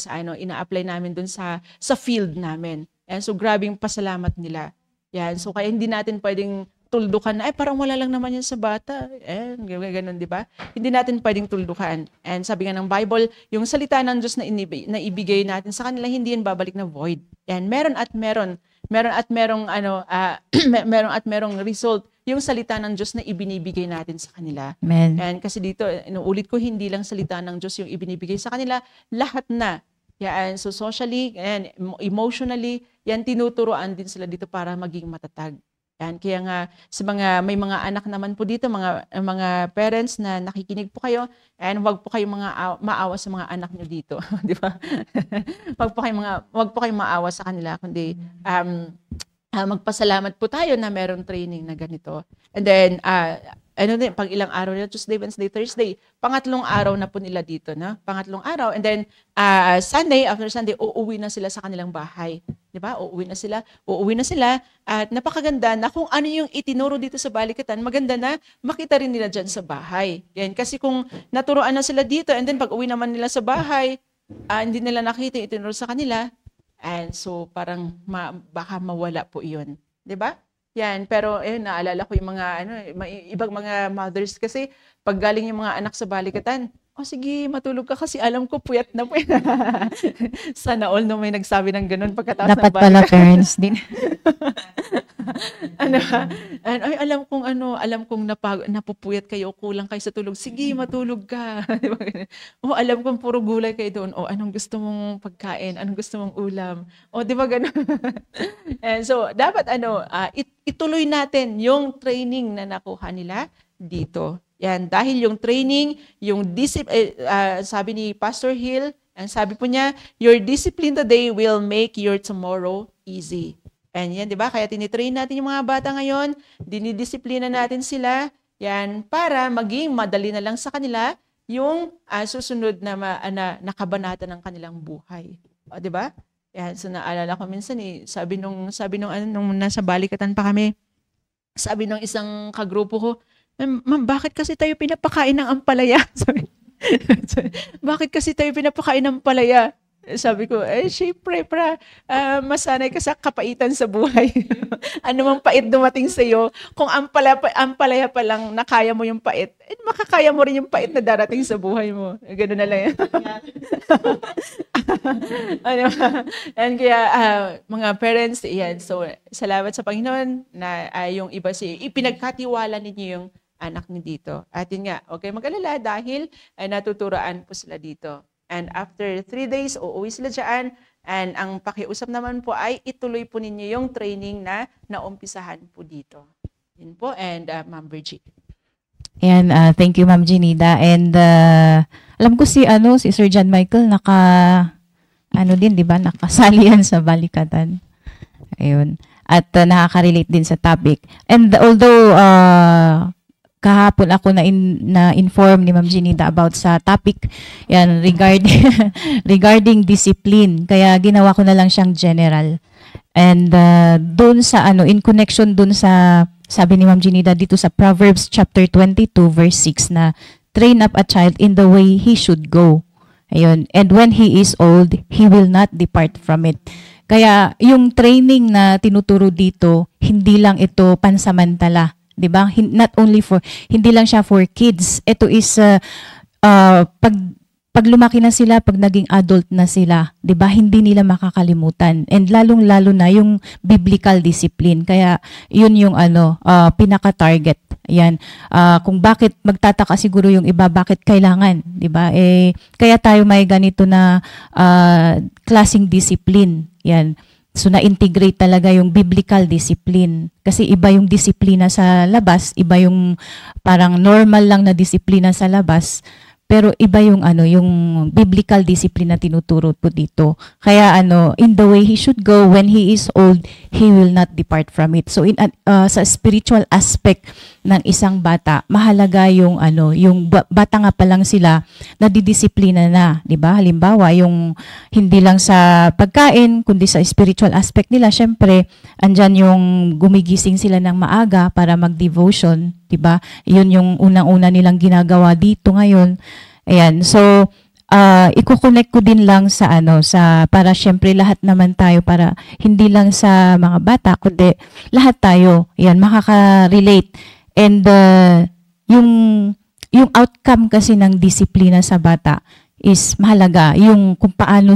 sa field namin. And so grabing pasalamat nila. Yan, so kaya hindi natin pwedeng tuldukan na parang wala lang naman yan sa bata. Ganun, di ba? Hindi natin pwedeng tuldukan. And sabi nga ng Bible, yung salita ng Diyos na ibigay natin sa kanila, hindi yan babalik na void. Yan, meron at merong result yung salita ng Diyos na ibinibigay natin sa kanila. Amen. And kasi dito, inuulit ko, hindi lang salita ng Diyos yung ibinibigay sa kanila, lahat na. Yan, so socially and emotionally, yan tinuturoan din sila dito para maging matatag. Yan, kaya nga sa may mga anak naman po dito, mga parents na nakikinig po kayo, and wag po kayong maawa sa mga anak niyo dito, di ba? wag po kayong maawa sa kanila, kundi magpasalamat po tayo na merong training na ganito. And then pag ilang araw nila, Tuesday, Wednesday, Thursday, pangatlong araw na po nila dito, na pangatlong araw. And then after Sunday, uuwi na sila sa kanilang bahay. 'Di ba? Uuwi na sila at napakaganda na kung ano yung itinuro dito sa balikatan, maganda na makita rin nila diyan sa bahay. Yan, kasi kung naturoan na sila dito and then pag uwi naman nila sa bahay, hindi nila nakita yung itinuro sa kanila, and so parang baka mawala po 'yun, 'di ba? Yan, pero naalala ko yung mga ibang mga mothers kasi pag galing yung mga anak sa balikatan, sige, matulog ka kasi alam ko puyat na po. Sana all no may nagsabi ng ganun pagkatapos Dapat ng balikatan. pala parents din. Alam kong napupuyat kayo, kulang kayo sa tulog. Sige, matulog ka. Alam kong puro gulay kayo doon. Anong gusto mong pagkain? Anong gusto mong ulam? Di ba ganun? And so, dapat ituloy natin yung training na nakuha nila dito. Yan, dahil yung training, yung sabi ni Pastor Hill, ang sabi po niya, your discipline today will make your tomorrow easy. And yan, di ba? Kaya tinitrain natin yung mga bata ngayon, dinidisiplina natin sila, yan, para maging madali na lang sa kanila yung susunod na kabanata ng kanilang buhay. Di ba? Yan, so naalala ko minsan sabi nung nasa balikatan pa kami, sabi nung isang kagrupo ko, Ma'am, bakit kasi tayo pinapakain ng ampalaya? Bakit kasi tayo pinapakain ng ampalaya? Sabi ko, syempre, masanay ka sa kapaitan sa buhay. Ano mang pait dumating sa'yo, kung ampalaya pa lang nakaya mo yung pait, makakaya mo rin yung pait na darating sa buhay mo. Ganun na lang yan. And kaya, mga parents, yan. So, salamat sa Panginoon na yung iba ipinagkatiwala ninyo yung anak niyo dito. At yun nga, okay, mag-alala dahil natuturoan po sila dito. And after 3 days, uuwi sila dyan. And ang pakiusap naman po ay ituloy po ninyo yung training na naumpisahan po dito. Yun po. And Ma'am Virgie. Ayan, thank you Ma'am Genida. And alam ko si Sir John Michael di ba, nakasali yan sa balikatan. Ayun. At nakaka-relate din sa topic. And although kahapon ako na-inform ni Ma'am Genida about sa topic yan regarding discipline. Kaya ginawa ko na lang siyang general. And doon sa in connection doon sa sabi ni Ma'am Genida dito sa Proverbs chapter 22 verse 6 na train up a child in the way he should go. Ayun. And when he is old, he will not depart from it. Kaya yung training na tinuturo dito, hindi lang ito pansamantala. 'Di ba? Not only hindi lang siya for kids. Ito is pag lumaki na sila, pag naging adult na sila, 'di ba? Hindi nila makakalimutan. And lalong-lalo na yung biblical discipline. Kaya 'yun yung pinaka-target. Yan. Kung bakit magtataka siguro yung iba, bakit kailangan, 'di ba? Kaya tayo may ganito na klaseng discipline. Yan. So na-integrate talaga yung biblical discipline. Kasi iba yung disiplina sa labas, iba yung parang normal lang na disiplina sa labas. Pero iba yung yung biblical discipline na tinuturo po dito. Kaya in the way he should go when he is old, he will not depart from it. So sa spiritual aspect ng isang bata, mahalaga yung yung bata nga pa lang sila nadidisiplina na, 'di ba? Halimbawa, yung hindi lang sa pagkain, kundi sa spiritual aspect nila, syempre, andyan yung gumigising sila ng maaga para mag-devotion, 'di ba? 'Yun yung unang-una nilang ginagawa dito ngayon. Ayan. So, iko-connect ko din lang sa para syempre lahat naman tayo, para hindi lang sa mga bata kundi lahat tayo. Ayan, makaka-relate. And yung outcome kasi ng disiplina sa bata is mahalaga. Yung kung paano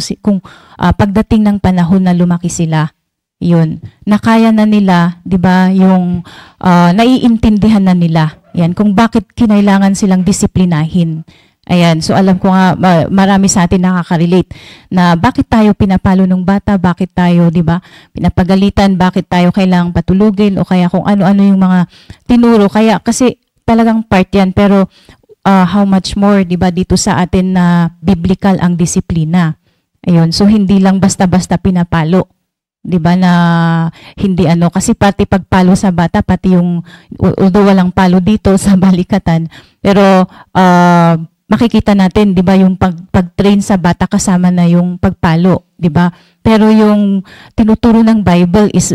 pagdating ng panahon na lumaki sila, yun, nakaya na nila, 'di ba? Yung naiintindihan na nila. Yan, kung bakit kinailangan silang disiplinahin. Ayan, so alam ko nga marami sa atin nakaka-relate na bakit tayo pinapalo ng bata, bakit tayo, 'di ba, pinapagalitan, bakit tayo kailangang patulugin o kaya kung ano-ano yung mga tinuro. Kaya kasi talagang part 'yan, pero how much more, 'di ba, dito sa atin na biblical ang disiplina. Ayun, so hindi lang basta-basta pinapalo. 'Di ba, na hindi kasi pati pagpalo sa bata, pati yung although walang palo dito sa balikatan, pero makikita natin, 'di ba, yung pag-train sa bata kasama na yung pagpalo, 'di ba? Pero yung tinuturo ng Bible is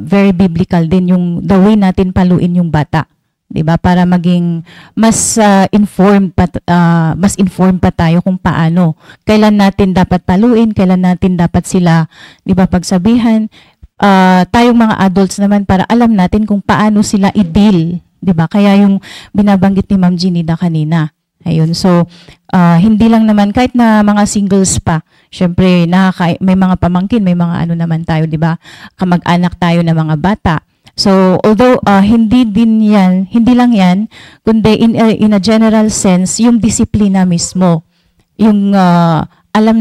very biblical din, yung the way natin paluin yung bata, 'di ba? Para maging mas informed pa tayo kung paano, kailan natin dapat paluin, kailan natin dapat sila, 'di ba, pagsabihan. Tayong mga adults naman, para alam natin kung paano sila i-deal, 'di ba? Kaya yung binabanggit ni Ma'am Ginida kanina. Ayun, so hindi lang naman, kahit na mga singles pa, syempre may mga pamangkin, may mga naman tayo, 'di ba? Kamag-anak tayo ng mga bata. So although hindi lang 'yan, kundi in a general sense, yung disiplina mismo. Yung alam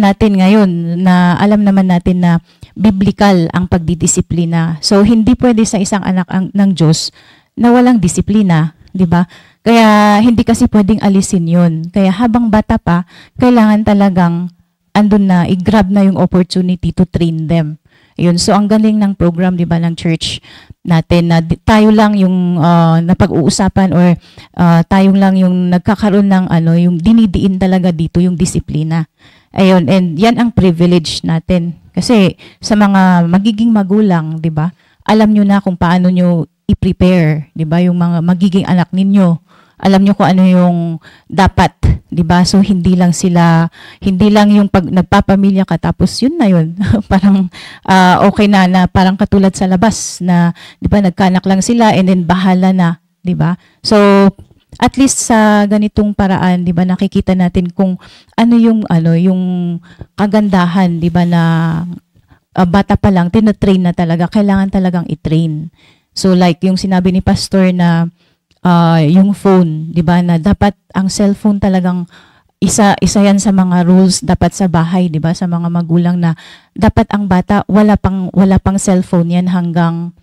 naman natin na biblical ang pagdidisiplina. So hindi pwede sa isang anak ng Diyos na walang disiplina, 'di ba? Kaya hindi kasi pwedeng alisin 'yun. Kaya habang bata pa, kailangan talagang andun na, i-grab na yung opportunity to train them. Yun. So ang galing ng program, 'di ba, ng church natin, na tayo lang yung napag-uusapan, or tayo lang yung nagkakaroon ng yung dinidiin talaga dito yung disiplina. Ayun, and yan ang privilege natin. Kasi sa mga magiging magulang, 'di ba? Alam niyo na kung paano niyo i-prepare, 'di ba, yung mga magiging anak ninyo. Alam niyo kung ano yung dapat, 'di ba? So hindi lang yung pag nagpapamilya ka tapos yun na yun. Parang okay na parang katulad sa labas na, 'di ba, nagkanak lang sila and then bahala na, 'di ba? So at least sa ganitong paraan, 'di ba, nakikita natin kung ano yung kagandahan, 'di ba, na bata pa lang tinatrain na talaga, kailangan talagang i-train. So like yung sinabi ni Pastor na yung phone, 'di ba, na dapat ang cellphone talagang isa yan sa mga rules dapat sa bahay, 'di ba, sa mga magulang, na dapat ang bata wala pang cellphone yan hanggang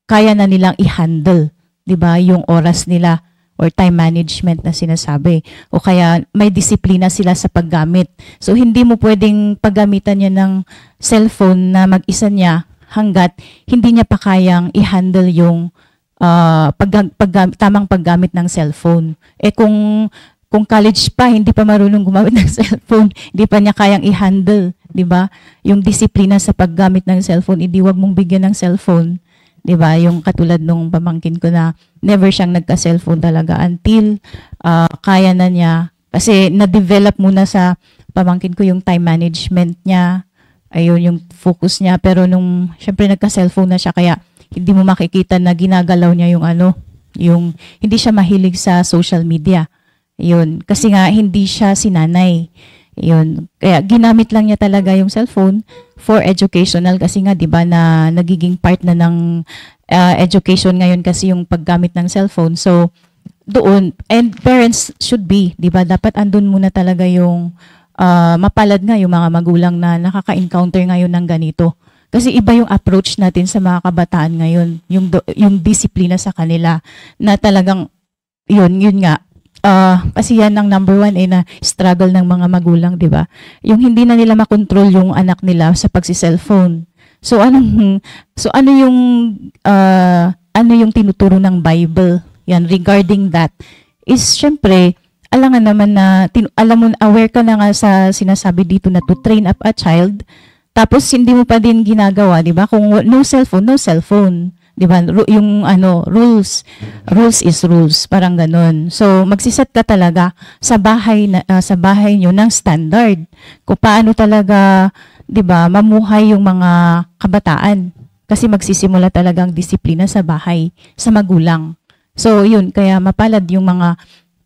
kaya na nilang i-handle, 'di ba, yung oras nila or time management na sinasabi, o kaya may disiplina sila sa paggamit. So hindi mo pwedeng paggamitan niya ng cellphone na mag-isa niya hanggat hindi niya pa kayang i-handle yung tamang paggamit ng cellphone. Kung college pa, hindi pa marunong gumamit ng cellphone, hindi pa niya kayang i-handle, 'di ba? Yung disiplina sa paggamit ng cellphone, hindi wag mong bigyan ng cellphone, 'di ba? Yung katulad nung pamangkin ko na never siyang nagka-cellphone talaga until kaya na niya, kasi na-develop muna sa pamangkin ko yung time management niya. Ayun, yung focus niya, pero nung syempre nagka-cellphone na siya, kaya hindi mo makikita na ginagalaw niya yung yung hindi siya mahilig sa social media. Yun. Kasi nga, hindi siya sinanay. Yun. Kaya ginamit lang niya talaga yung cellphone for educational kasi nga 'di ba na nagiging part na ng education ngayon kasi yung paggamit ng cellphone. So doon and parents should be 'di ba dapat andun muna talaga yung mapalad nga yung mga magulang na nakaka-encounter ngayon ng ganito. Kasi iba yung approach natin sa mga kabataan ngayon, yung disiplina sa kanila na talagang yun nga. Kasi yan ang number one na struggle ng mga magulang, di ba? Yung hindi na nila makontrol yung anak nila sa pagsi-cellphone. So ano yung tinuturo ng Bible yan regarding that is syempre alangan naman na alam mo aware ka na nga sa sinasabi dito na to train up a child tapos hindi mo pa din ginagawa, di ba? Kung no cellphone. 'Di ba? Yung rules is rules, parang ganun. So magsiset ka talaga sa bahay niyo ng standard. Kung paano talaga, 'di ba, mamuhay yung mga kabataan. Kasi magsisimula talagang disiplina sa bahay, sa magulang. So yun, kaya mapalad yung mga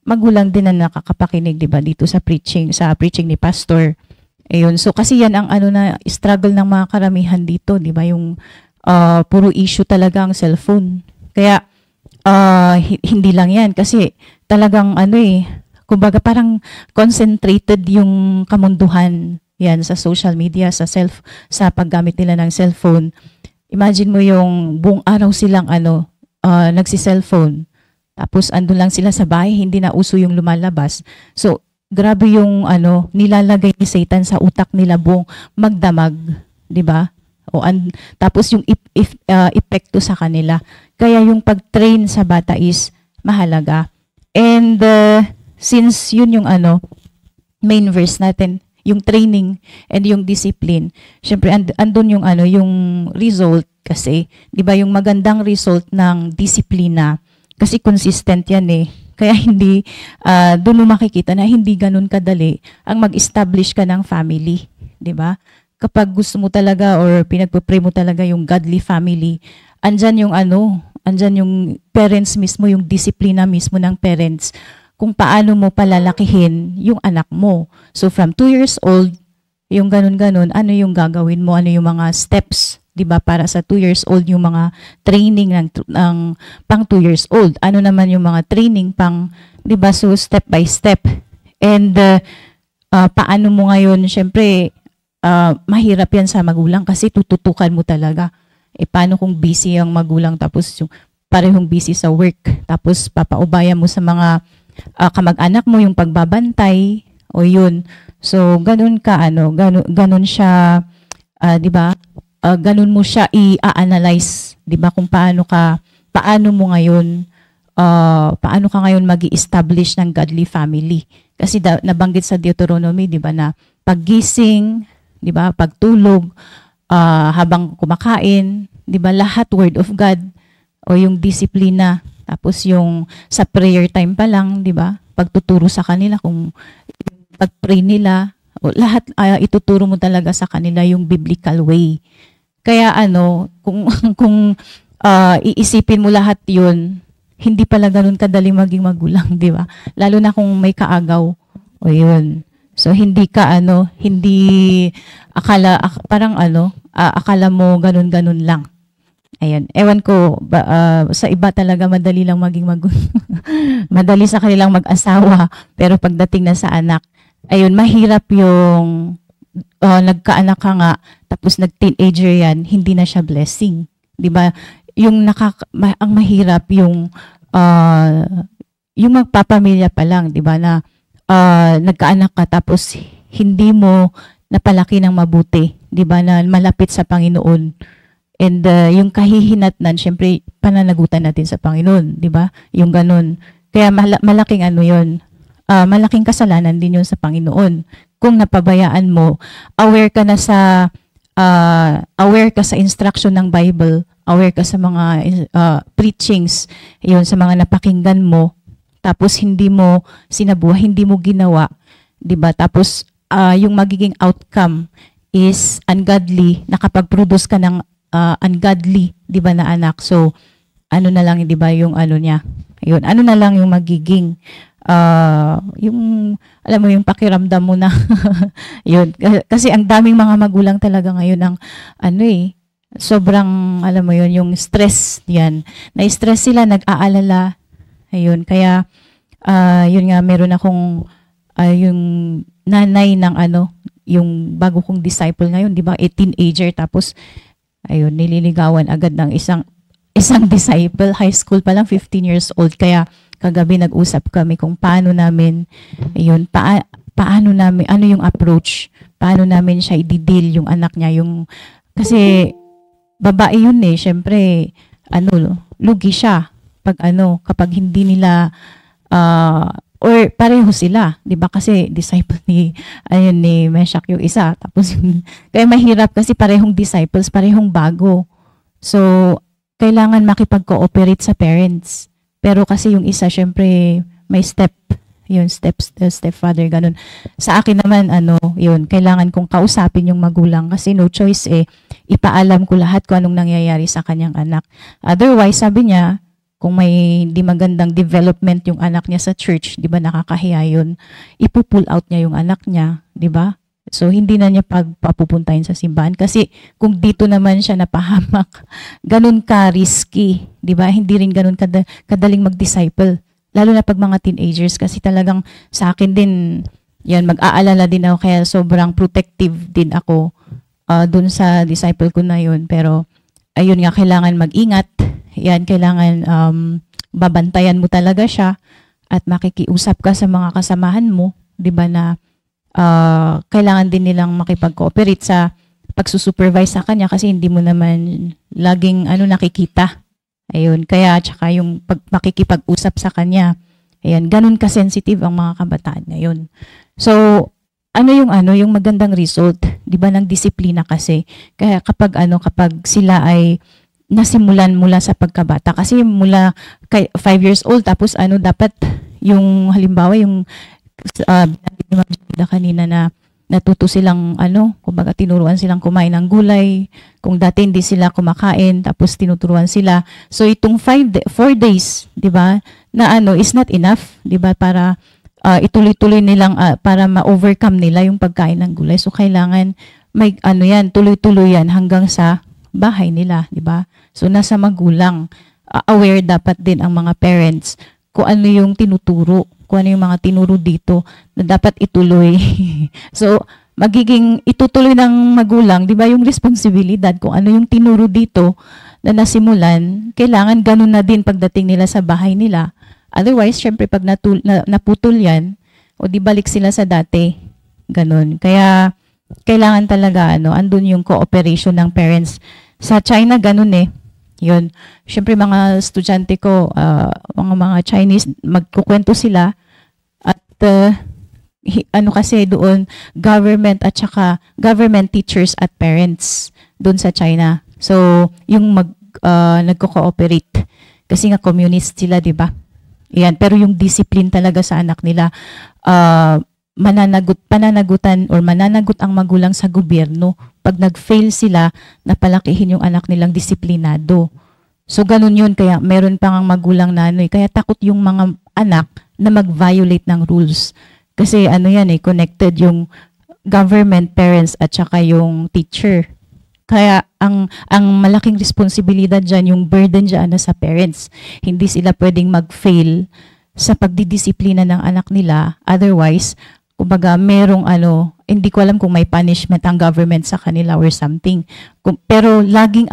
magulang din na nakakapakinig, 'di ba, dito sa preaching ni pastor. Ayun. So kasi yan ang na struggle ng mga karamihan dito, 'di ba? Yung puro issue talaga ang cellphone. Kaya hindi lang yan kasi talagang kumbaga parang concentrated yung kamunduhan yan sa social media, sa paggamit nila ng cellphone. Imagine mo yung buong araw silang nagsi-cellphone. Tapos andun lang sila sa bahay, hindi na uso yung lumalabas. So grabe yung nilalagay ni Satan sa utak nila buong magdamag, 'di ba? Tapos yung epekto sa kanila. Kaya yung pag-train sa bata is mahalaga. And since yun yung main verse natin, yung training and yung discipline, syempre andun yung yung result kasi, 'di ba, yung magandang result ng disiplina kasi consistent yan Kaya hindi doon mo makikita na hindi ganun kadali ang mag-establish ka ng family, 'di ba? Kapag gusto mo talaga or pinagpe-pray mo talaga yung godly family, andyan yung parents mismo, yung disiplina mismo ng parents kung paano mo palalakihin yung anak mo. So from 2 years old, yung ganun-ganun, ano yung gagawin mo, ano yung mga steps, 'di ba, para sa 2 years old, yung mga training ng pang 2 years old. Ano naman yung mga training pang, 'di ba, so step by step. And paano mo ngayon, syempre mahirap yan sa magulang kasi tututukan mo talaga. Paano kung busy ang magulang tapos yung parehong busy sa work tapos papaubaya mo sa mga kamag-anak mo yung pagbabantay o yun. So ganun ka ganun siya 'di ba? Ganun mo siya i-analyze, 'di ba, kung paano ka ngayon magi-establish ng godly family. Kasi nabanggit sa Deuteronomy, 'di ba, na paggising, 'di ba, pagtulog, habang kumakain, 'di ba, lahat word of God o yung disiplina. Tapos yung sa prayer time pa lang, 'di ba, pagtuturo sa kanila kung pag-pray nila, o lahat ituturo mo talaga sa kanila yung biblical way. Kaya kung iisipin mo lahat 'yun, hindi pala ganoon kadali maging magulang, 'di ba? Lalo na kung may kaagaw o 'yun. So hindi akala mo ganun lang. Ayan. Ewan ko sa iba talaga madali lang maging madali sa kanilang mag-asawa, pero pagdating na sa anak, ayun, mahirap yung nagkaanak ka nga tapos nag-teenager yan, hindi na siya blessing. 'Di ba? Yung ang mahirap yung magpapamilya pa lang, 'di ba, na nagkaanak ka tapos hindi mo napalaki ng mabuti, 'di ba, na malapit sa Panginoon. And yung kahihinatnan, syempre pananagutan natin sa Panginoon, 'di ba? Yung ganun. Kaya malaking yun. Malaking kasalanan din yun sa Panginoon. Kung napabayaan mo, aware ka sa instruction ng Bible, aware ka sa mga preachings, yun, sa mga napakinggan mo, tapos hindi mo sinabuhay, hindi mo ginawa, 'di ba? Tapos yung magiging outcome is ungodly, nakapag-produce ka ng ungodly, 'di ba, na anak. So na lang, 'di ba, yung niya. Ayun, na lang yung magiging yung alam mo yung pakiramdam mo na yun. Kasi ang daming mga magulang talaga ngayon ang sobrang alam mo yun, yung stress yan. Na-stress sila, nag-aalala. Ayun, kaya yun nga, meron akong yung nanay ng yung bago kong disciple ngayon, di ba, teenager, tapos ayun, nililigawan agad ng isang disciple, high school pa lang, 15 years old. Kaya kagabi nag-usap kami kung paano namin, ayun, paano namin, ano yung approach, paano namin siya i-deal yung anak niya, kasi babae yun syempre, lugi siya pag kapag hindi nila or pareho sila, 'di ba? Kasi disciple ni Meshach yung isa. Tapos kaya mahirap kasi parehong disciples, parehong bago. So kailangan makipag-cooperate sa parents. Pero kasi yung isa syempre may stepfather ganun. Sa akin naman yun, kailangan kong kausapin yung magulang kasi no choice ipaalam ko lahat kung anong nangyayari sa kanyang anak. Otherwise, sabi niya, kung may hindi magandang development yung anak niya sa church, 'di ba, nakakahiya yun, ipo-pull out niya yung anak niya, 'di ba? So hindi na niya papupuntahin sa simbahan kasi kung dito naman siya napahamak, ganun ka risky, 'di ba? Hindi rin ganun kadaling mag-disciple, lalo na pag mga teenagers kasi talagang sa akin din yan, mag-aalala din ako kaya sobrang protective din ako dun sa disciple ko na yun. Pero ayun nga, kailangan mag-ingat. Yan, kailangan babantayan mo talaga siya at makikiusap ka sa mga kasamahan mo, 'di ba, na kailangan din nilang makipag-cooperate sa pagsusupervise sa kanya kasi hindi mo naman laging nakikita. Ayun, kaya tsaka yung makikipag-usap sa kanya. Ayan, ganun ka-sensitive ang mga kabataan ngayon. So, yung magandang result, 'di ba, ng disiplina kasi. Kaya kapag sila ay nasimulan mula sa pagkabata kasi mula 5 years old tapos dapat yung halimbawa yung kanina na natuto silang kumbaga tinuruan silang kumain ng gulay kung dati hindi sila kumakain tapos tinuturuan sila, so itong 4 days, 'di ba, na is not enough, 'di ba, para ituloy-tuloy nilang para ma-overcome nila yung pagkain ng gulay. So kailangan may yan, tuloy-tuloy yan hanggang sa bahay nila, 'di ba? So nasa magulang, aware dapat din ang mga parents kung ano yung tinuturo, kung ano yung mga tinuro dito na dapat ituloy. So magiging itutuloy ng magulang, 'di ba, yung responsibilidad kung ano yung tinuro dito na nasimulan, kailangan ganun na din pagdating nila sa bahay nila. Otherwise, syempre pag naputol yan, o di balik sila sa dati, ganun. Kaya kailangan talaga andun yung cooperation ng parents. Sa China, ganun Yun. Siyempre, mga estudyante ko, mga Chinese, magkukwento sila at kasi doon, government at saka government teachers at parents doon sa China. So, yung nagko-cooperate. Kasi nga communist sila, di ba? Yan. Pero yung discipline talaga sa anak nila, mananagot ang magulang sa gobyerno pag nag-fail sila na palakihin yung anak nilang disiplinado. So ganun yun, kaya meron pang magulang na kaya takot yung mga anak na mag-violate ng rules. Kasi connected yung government, parents at saka yung teacher. Kaya ang malaking responsibilidad dyan, yung burden dyan na sa parents. Hindi sila pwedeng mag-fail sa pagdidisiplina ng anak nila. Otherwise, kumbaga merong hindi ko alam kung may punishment ang government sa kanila or something. Pero laging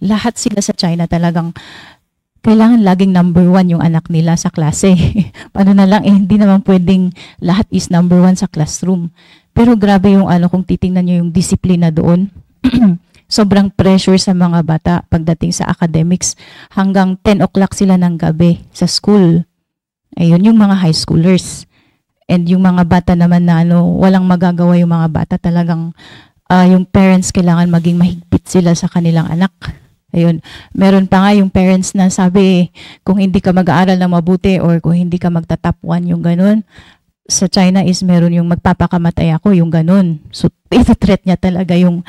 lahat sila sa China talagang kailangan laging number 1 yung anak nila sa klase. Paano na lang, hindi naman pwedeng lahat is number 1 sa classroom. Pero grabe yung kung titingnan nyo yung disiplina doon, sobrang pressure sa mga bata pagdating sa academics. Hanggang 10 o'clock sila ng gabi sa school. Ayun, yung mga high schoolers. And yung mga bata naman na walang magagawa yung mga bata, talagang yung parents kailangan maging mahigpit sila sa kanilang anak. Ayun, meron pa nga yung parents na sabi, kung hindi ka mag-aaral na mabuti or kung hindi ka magta-top 1, yung ganun. Sa China is meron yung magpapakamatay ako, yung ganun. So, iti-threat niya talaga yung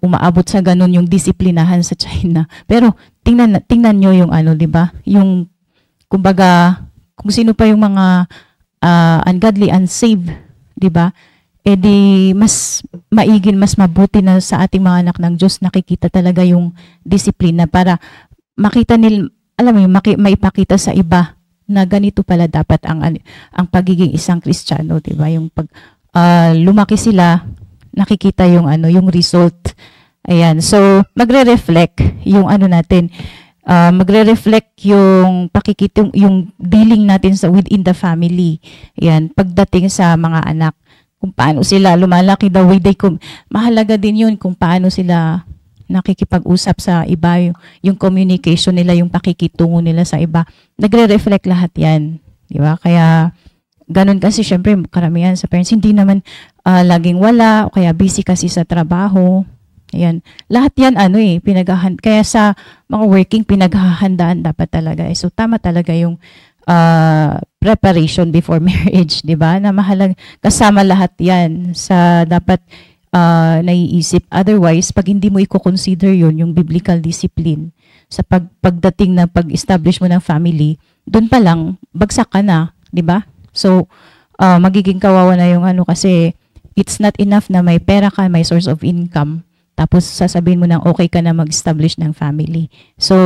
umaabot sa ganun yung disiplinahan sa China. Pero tingnan nyo yung 'di ba? Yung kumbaga kung sino pa yung mga ungodly, unsaved, di ba? Eh di mas maigin, mas mabuti na sa ating mga anak ng Diyos nakikita talaga yung disiplina para makita nila, alam mo yung maipakita sa iba na ganito pala dapat ang pagiging isang Kristiyano, di ba? Yung pag lumaki sila, nakikita yung yung result. Ayan. So magre-reflect yung natin. Magre-reflect yung pakikita, yung dealing natin within the family. Ayan, pagdating sa mga anak, kung paano sila lumalaki, the way mahalaga din yun kung paano sila nakikipag-usap sa iba, yung communication nila, yung pakikitungo nila sa iba. Nagre-reflect lahat yan. Di ba? Kaya, ganun kasi syempre karamihan sa parents, hindi naman laging wala, o kaya busy kasi sa trabaho. Ayan. Lahat yan, kaya sa mga working, pinaghahandaan dapat talaga. So, tama talaga yung preparation before marriage, di ba? Na mahalaga, kasama lahat yan sa dapat naiisip. Otherwise, pag hindi mo i-consider yun, yung biblical discipline, sa pagdating na pag-establish mo ng family, doon pa lang, bagsak ka na, di ba? So, magiging kawawa na yung kasi it's not enough na may pera ka, may source of income, tapos sasabihin mo nang okay ka na mag-establish ng family. So,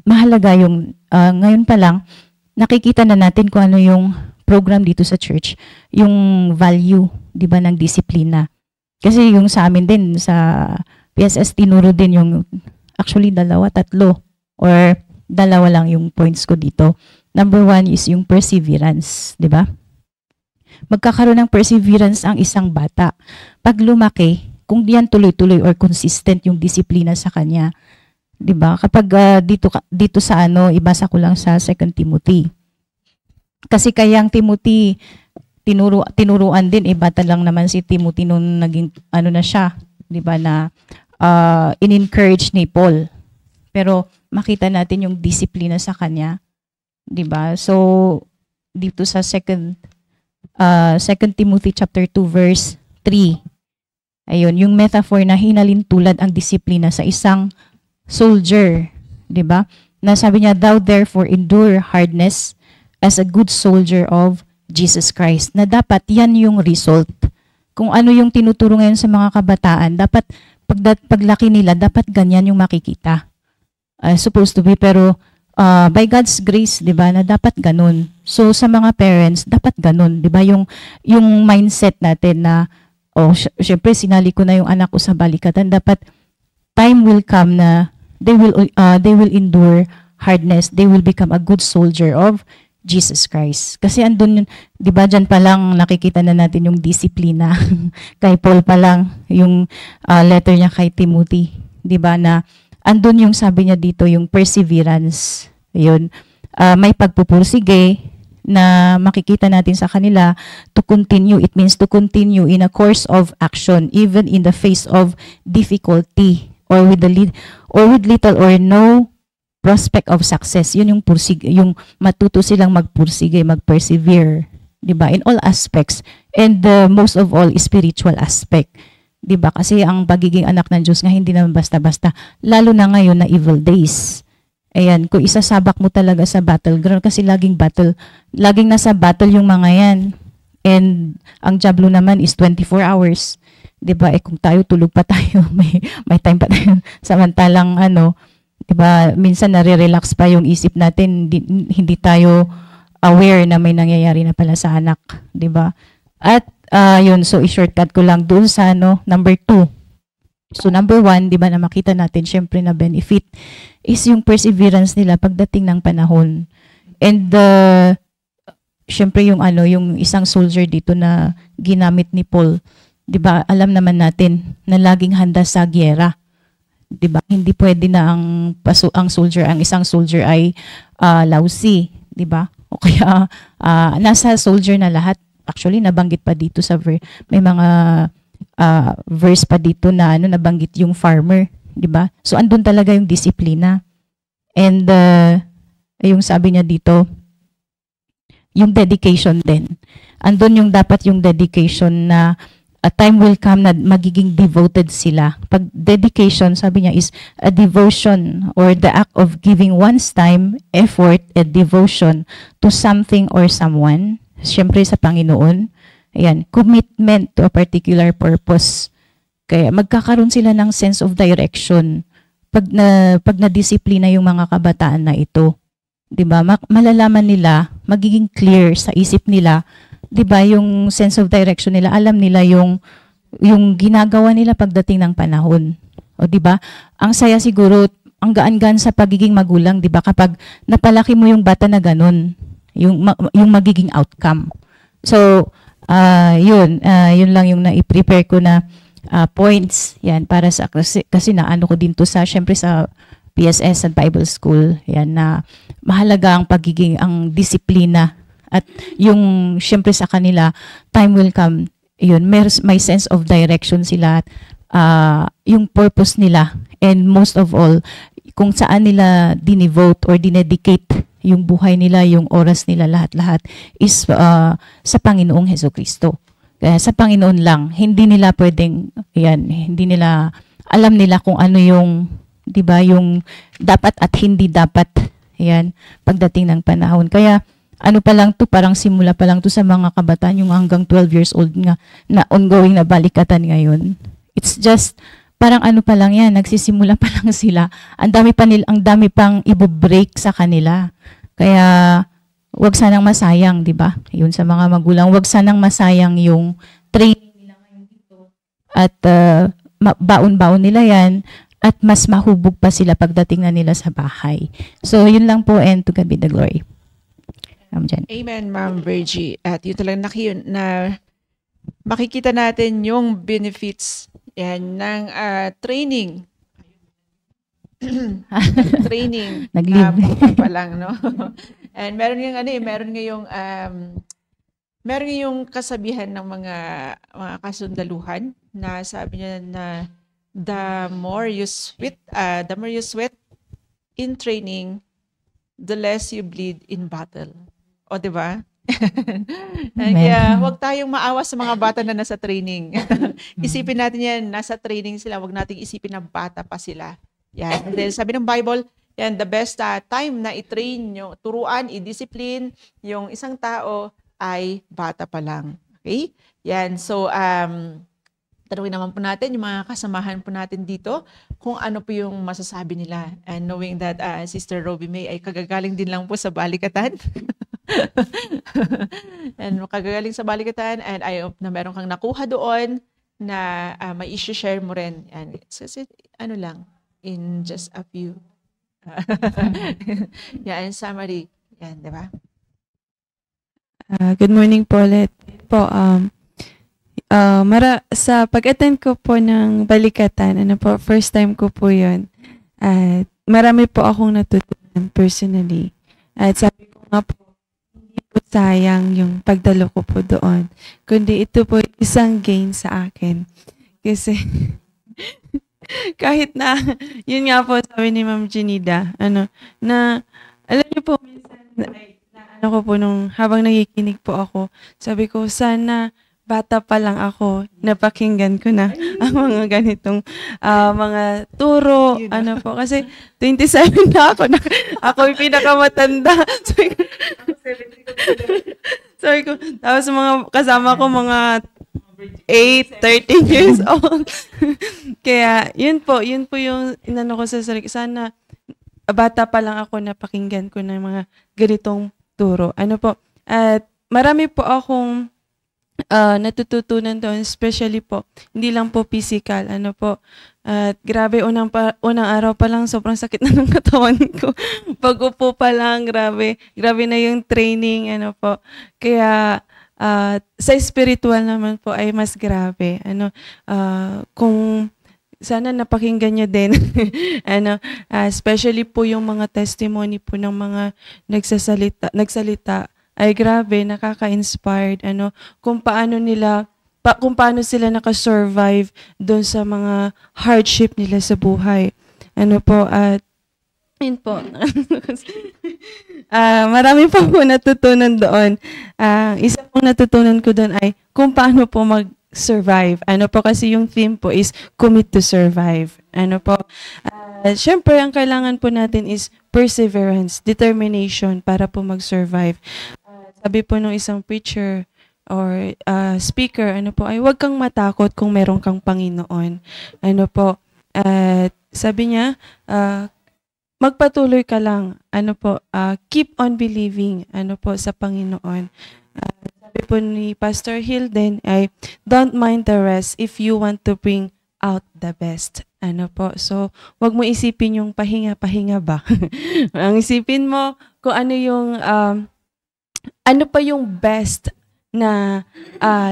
mahalaga yung, ngayon pa lang, nakikita na natin kung ano yung program dito sa church, yung value, di ba, ng disiplina. Kasi yung sa amin din, sa PSS, tinuro din yung, actually 2, 3, or 2 lang yung points ko dito. Number 1 is yung perseverance, di ba? Magkakaroon ng perseverance ang isang bata. Pag lumaki, kung diyan tuloy-tuloy or consistent yung disiplina sa kanya, 'di ba? Kapag dito sa ibasa ko lang sa 2 Timothy. Kasi kayang Timothy tinuruan din, bata lang naman si Timothy nung naging na siya, 'di ba, na in-encourage ni Paul. Pero makita natin yung disiplina sa kanya, 'di ba? So dito sa 2 Timothy chapter 2 verse 3. Ayun, yung metaphor na hinalintulad ang disiplina sa isang soldier, 'di ba? Na sabi niya, thou therefore endure hardness as a good soldier of Jesus Christ. Na dapat yan yung result. Kung ano yung tinuturo ngayon sa mga kabataan, dapat paglaki nila, dapat ganyan yung makikita. Supposed to be, pero by God's grace, 'di ba, na dapat ganun. So sa mga parents, dapat ganun, 'di ba? Yung mindset natin na syempre sinali ko na yung anak ko sa balikatan, dapat time will come na they will endure hardness, they will become a good soldier of Jesus Christ. Kasi andun yun, 'di ba, diyan pa lang nakikita na natin yung disiplina. Kay Paul pa lang yung letter niya kay Timothy, 'di ba, na andun yung sabi niya dito, yung perseverance. Ayun, may pagpupursige na makikita natin sa kanila, to continue. It means to continue in a course of action, even in the face of difficulty, or with little or no prospect of success. Yun yung yung matuto silang magpursige, mag-persevere, 'di ba? In all aspects, and most of all, spiritual aspect. 'Di ba? Kasi ang pagiging anak ng Diyos nga hindi naman basta-basta, lalo na ngayon na evil days. Ayan, kung isasabak mo talaga sa battleground, kasi laging nasa battle yung mga yan. And ang jablo naman is 24 hours. 'Di ba? Kung tayo tulog pa tayo, may time pa tayo. Samantalang 'di ba, minsan nare-relax pa yung isip natin, hindi tayo aware na may nangyayari na pala sa anak, 'di ba? At yun, so i-shortcut ko lang doon sa number 2. So number 1, 'di ba, na makita natin syempre na benefit is yung perseverance nila pagdating ng panahon. And syempre yung yung isang soldier dito na ginamit ni Paul, 'di ba? Alam naman natin na laging handa sa giyera. 'Di ba? Hindi pwede na ang isang soldier ay lousy, 'di ba? O kaya nasa soldier na lahat. Actually nabanggit pa dito sa may mga verse pa dito na nabanggit yung farmer, 'di ba? So andun talaga yung disiplina. And yung sabi niya dito, yung dedication din. Andun yung dapat yung dedication na a time will come na magiging devoted sila. Pag dedication, sabi niya, is a devotion or the act of giving one's time, effort, and devotion to something or someone. Siyempre sa Panginoon. Ayan, commitment to a particular purpose. Kaya magkakaroon sila ng sense of direction pag na-disiplina yung mga kabataan na ito. 'Di ba? Malalaman nila, magiging clear sa isip nila, 'di ba, yung sense of direction nila, alam nila yung ginagawa nila pagdating ng panahon. O 'di ba? Ang saya siguro, ang gaan-gaan sa pagiging magulang, 'di ba, kapag napalaki mo yung bata na ganun, yung magiging outcome. So, yun lang yung na-prepare ko na points yan para sa kasi naano ko din to sa syempre sa PSS at Bible School, yan, na mahalaga ang pagiging, ang disiplina, at yung syempre sa kanila, time will come, yun, may sense of direction sila, yung purpose nila, and most of all, kung saan nila dinevote or dinedicate yung buhay nila, yung oras nila, lahat-lahat, is sa Panginoong Hesukristo. Kaya sa Panginoon lang, hindi nila pwedeng, yan, hindi nila, alam nila kung ano yung, 'di ba, yung dapat at hindi dapat, yan, pagdating ng panahon. Kaya ano pa lang to, parang simula pa lang to sa mga kabataan, yung hanggang 12 years old nga na ongoing na balikatan ngayon. It's just parang ano pa lang yan, nagsisimula pa lang sila. Ang dami pang i-break sa kanila. Kaya wag sanang masayang, 'di ba? Yun sa mga magulang, wag sanang masayang yung training nila ngayon dito. At baon-baon nila yan. At mas mahubog pa sila pagdating na nila sa bahay. So, yun lang po, and to God be the glory. Amen, Ma'am Virgie. At yun talagang na makikita natin yung benefits yan ng training. Training. Nag-live. Pa lang, no? And meron yung kasabihan ng mga kasundaluhan na sabi niya na the more you sweat in training, the less you bleed in battle. O, di ba? Kaya huwag tayong maawa sa mga bata na nasa training. Isipin natin yan, nasa training sila. Huwag nating isipin na bata pa sila. Yan. And then, sabi ng Bible, yan, the best time na i-train, yung turuan, i-discipline yung isang tao ay bata pa lang. Okay? Yan. So, tanungin naman po natin yung mga kasamahan po natin dito kung ano po yung masasabi nila. And knowing that Sister Robbie May ay kagagaling din lang po sa balikatan. And kagagaling sa balikatan, and I hope na meron kang nakuha doon na may i-share mo rin. And it's ano lang, in just a few. Yeah, in summary. Yan, di ba? Good morning po ulit. Sa pag-attend ko po ng balikatan, first time ko po yun. At marami po akong natutunan personally. At sabi ko nga po, hindi po sayang yung pagdalo ko po doon. Kundi ito po isang gain sa akin. Kasi kahit na, yun nga po sabi ni Ma'am Janida, alam niyo po, minsan, habang nakikinig po ako, sabi ko, sana bata pa lang ako, napakinggan ko na ang mga ganitong mga turo, kasi 27 na ako, ako yung pinakamatanda. Sabi ko, tapos mga kasama ko mga 13 years old. Kaya, yun po yung inano ko sa sarili. Sana, bata pa lang ako, napakinggan ko ng mga ganitong turo. At marami po akong natututunan doon, especially po, hindi lang po physical, at grabe, unang araw pa lang, sobrang sakit na ng katawan ko. Pag-upo pa lang, grabe na yung training, kaya, sa spiritual naman po ay mas grabe, kung sana napakinggan nyo din, especially po yung mga testimony po ng mga nagsalita, ay grabe, nakaka-inspired, kung paano sila nakasurvive doon sa mga hardship nila sa buhay. At yun po. Marami po natutunan doon. Isa pong natutunan ko doon ay kung paano po survive. Ano po kasi yung theme po is commit to survive. Ano po? Syempre, ang kailangan po natin is perseverance, determination para po mag-survive. Sabi po nung isang preacher or speaker, ano po, ay huwag kang matakot kung meron kang Panginoon. Ano po? Sabi niya, magpatuloy ka lang. Ano po? Keep on believing. Ano po sa Panginoon. Sabi po ni Pastor Hill din ay, don't mind the rest if you want to bring out the best. Ano po? So, wag mo isipin yung pahinga-pahinga ba? Ang isipin mo kung ano yung, ano pa yung best na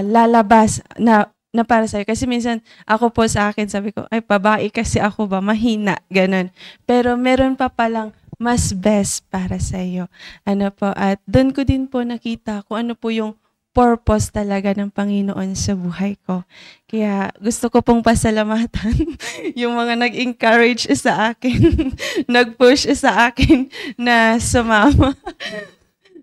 lalabas na para sa'yo. Kasi minsan, ako po sa akin, sabi ko, ay, babae kasi ako ba? Mahina, ganun. Pero meron pa palang mas best para sa'yo. Ano po? At doon ko din po nakita kung ano po yung purpose talaga ng Panginoon sa buhay ko. Kaya gusto ko pong pasalamatan yung mga nag-encourage sa akin, nag-push sa akin na sumama.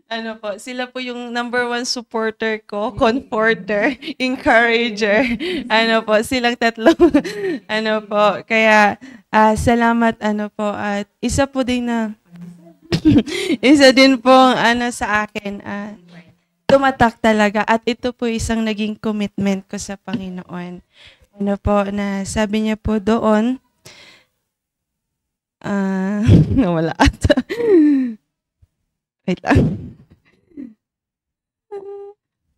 Ano po, sila po yung number 1 supporter ko, comforter, encourager. Ano po, silang tatlo. Ano po, kaya salamat ano po. At isa po din na, isa din po ano sa akin, tumatak talaga. At ito po isang naging commitment ko sa Panginoon. Ano po, na sabi niya po doon, nawala ata. Wait lang.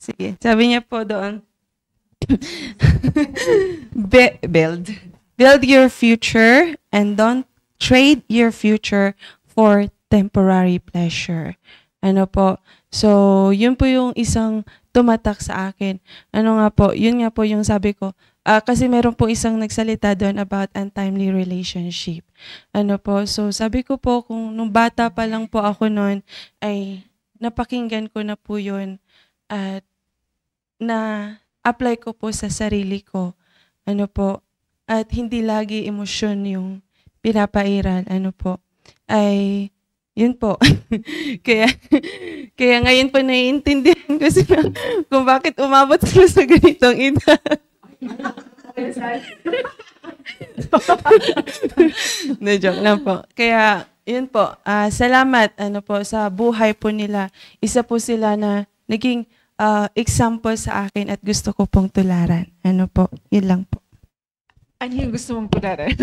Sige, sabi niya po doon, build your future and don't trade your future for temporary pleasure. Ano po? So, yun po yung isang tumatak sa akin. Ano nga po? Yun nga po yung sabi ko. Kasi meron po isang nagsalita doon about untimely relationship. Ano po? So, sabi ko po, kung nung bata pa lang po ako noon, ay napakinggan ko na po yun. At na-apply ko po sa sarili ko. Ano po? At hindi lagi emosyon yung pinapairal. Ano po? Ay, yun po. kaya ngayon po naiintindihan ko sila kung bakit umabot sila sa ganitong edad. Joke lang po. Kaya, yun po. Salamat ano po, sa buhay po nila. Isa po sila na naging example sa akin at gusto ko pong tularan. Ano po, yun lang po. Ano yung gusto mong tularan?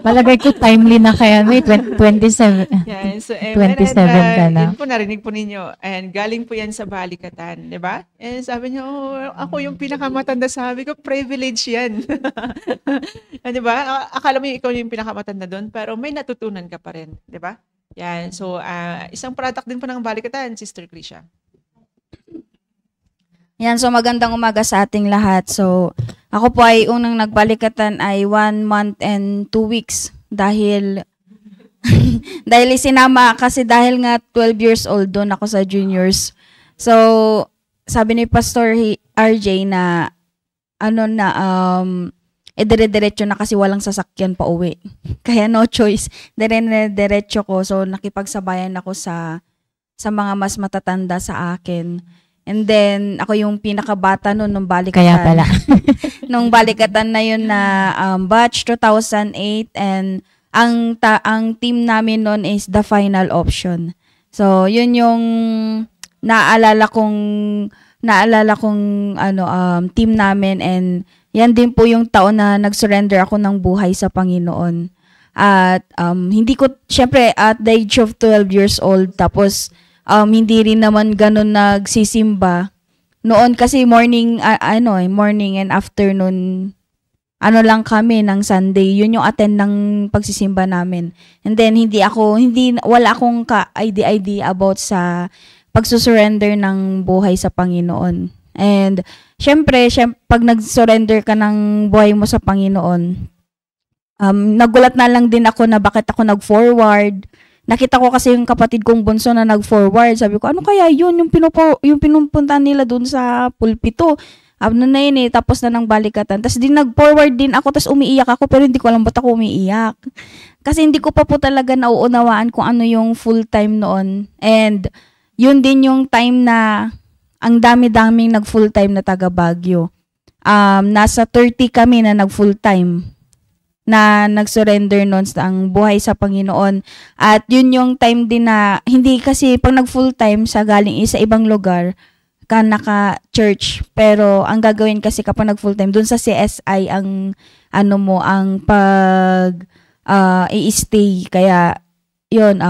Palagay ko timely na kaya. May 27. Yan. So, 27 ka na. Yun po, narinig po ninyo. And galing po yan sa balikatan. Di ba? And sabi niya, ako yung pinakamatanda. Sabi ko, privilege yan. Di ba? Akala mo yung ikaw yung pinakamatanda doon, pero may natutunan ka pa rin. Di ba? Yan. So, isang product din po ng balikatan, Sister Krisha. Yan, so magandang umaga sa ating lahat. So, ako po ay unang nagbalikatan ay 1 month and 2 weeks dahil isinama kasi dahil nga 12 years old doon ako sa juniors. So, sabi ni Pastor RJ na dire-diretso na kasi walang sasakyan pa uwi. Kaya no choice. Dire-diretso ko. So, nakipagsabayan ako sa mga mas matatanda sa akin. And then, ako yung pinakabata noon nung balikatan. Kaya pala. Nung balikatan na yun na batch 2008 and ang team namin noon is the final option. So, yun yung naalala kong team namin and yan din po yung taon na nag-surrender ako ng buhay sa Panginoon. At hindi ko, syempre at the age of 12 years old, tapos hindi rin naman ganun nagsisimba. Noon kasi morning and afternoon, lang kami ng Sunday. Yun yung attend ng pagsisimba namin. And then, wala akong ka-idea about sa pagsusurrender ng buhay sa Panginoon. And, syempre, pag nag-surrender ka ng buhay mo sa Panginoon, nagulat na lang din ako na bakit ako nag-forward. Nakita ko kasi yung kapatid kong bunso na nag-forward. Sabi ko, ano kaya yun? Yung pinupunta nila dun sa pulpito. Na yun eh, tapos na ng balikatan. Tapos nag-forward din ako, tapos umiiyak ako, pero hindi ko alam ba't ako umiiyak. Kasi hindi ko pa po talaga nauunawaan kung ano yung full time noon. And yun din yung time na ang dami-daming nag full-time na taga Baguio. Nasa 30 kami na nag full-time na nag-surrender noon ang buhay sa Panginoon. At yun yung time din na, hindi kasi pag nag full-time sa galing sa ibang lugar, ka naka-church. Pero ang gagawin kasi kapag nag full-time, dun sa CSI ang ang pag i-stay. Kaya yun,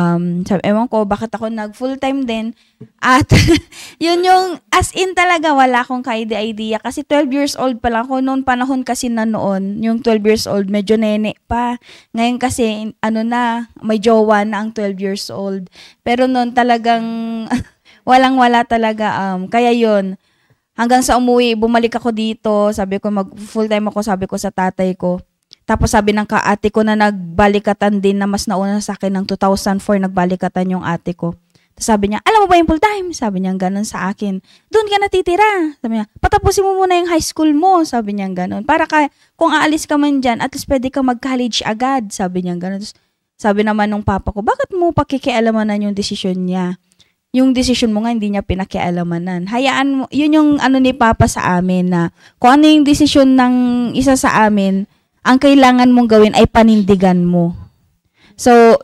ewan ko, bakit ako nag full-time din. At yun yung, as in talaga, wala akong ka-idea. Kasi 12 years old pa lang ako. Noon panahon kasi na noon, yung 12 years old, medyo nene pa. Ngayon kasi, may jowa na ang 12 years old. Pero noon talagang, walang-wala talaga. Kaya yun, hanggang sa umuwi, bumalik ako dito. Sabi ko, mag full-time ako, sabi ko sa tatay ko. Tapos sabi ng kaate ko na nagbalikatan din na mas nauna sa akin ng 2004, nagbalikatan yung ate ko. Tapos sabi niya, alam mo ba yung full-time? Sabi niya ganun sa akin. Doon ka natitira. Sabi niya, patapusin mo muna yung high school mo. Sabi niya ganun. Para kung aalis ka man dyan, at least pwede ka mag-college agad. Sabi niya ganun. Tapos, sabi naman nung papa ko, bakit mo pakikialamanan yung desisyon niya? Yung desisyon mo nga, hindi niya pinakialamanan. Hayaan mo, yun yung ni papa sa amin na kung ano yung desisyon ng isa sa amin, ang kailangan mong gawin ay panindigan mo. So,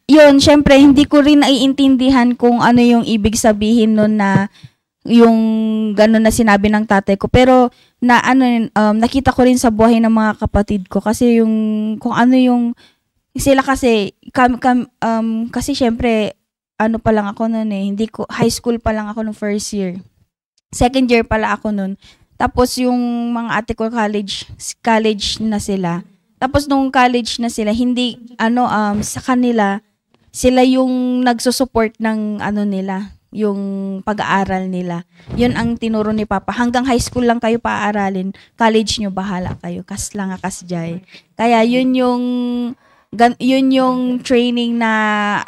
yun, syempre, hindi ko rin naiintindihan kung ano yung ibig sabihin nun na yung gano'n na sinabi ng tatay ko. Pero, nakita ko rin sa buhay ng mga kapatid ko kasi yung, kung ano yung, sila kasi, kasi syempre, pa lang ako nun high school pa lang ako nung first year. Second year pala ako nun. Tapos yung mga ate ko college na sila. Tapos nung college na sila, hindi, sa kanila, sila yung nagsusupport ng nila, yung pag-aaral nila. Yun ang tinuro ni Papa. Hanggang high school lang kayo paaralin, college nyo, bahala kayo. Kas lang kasjay. Kaya yun yung training na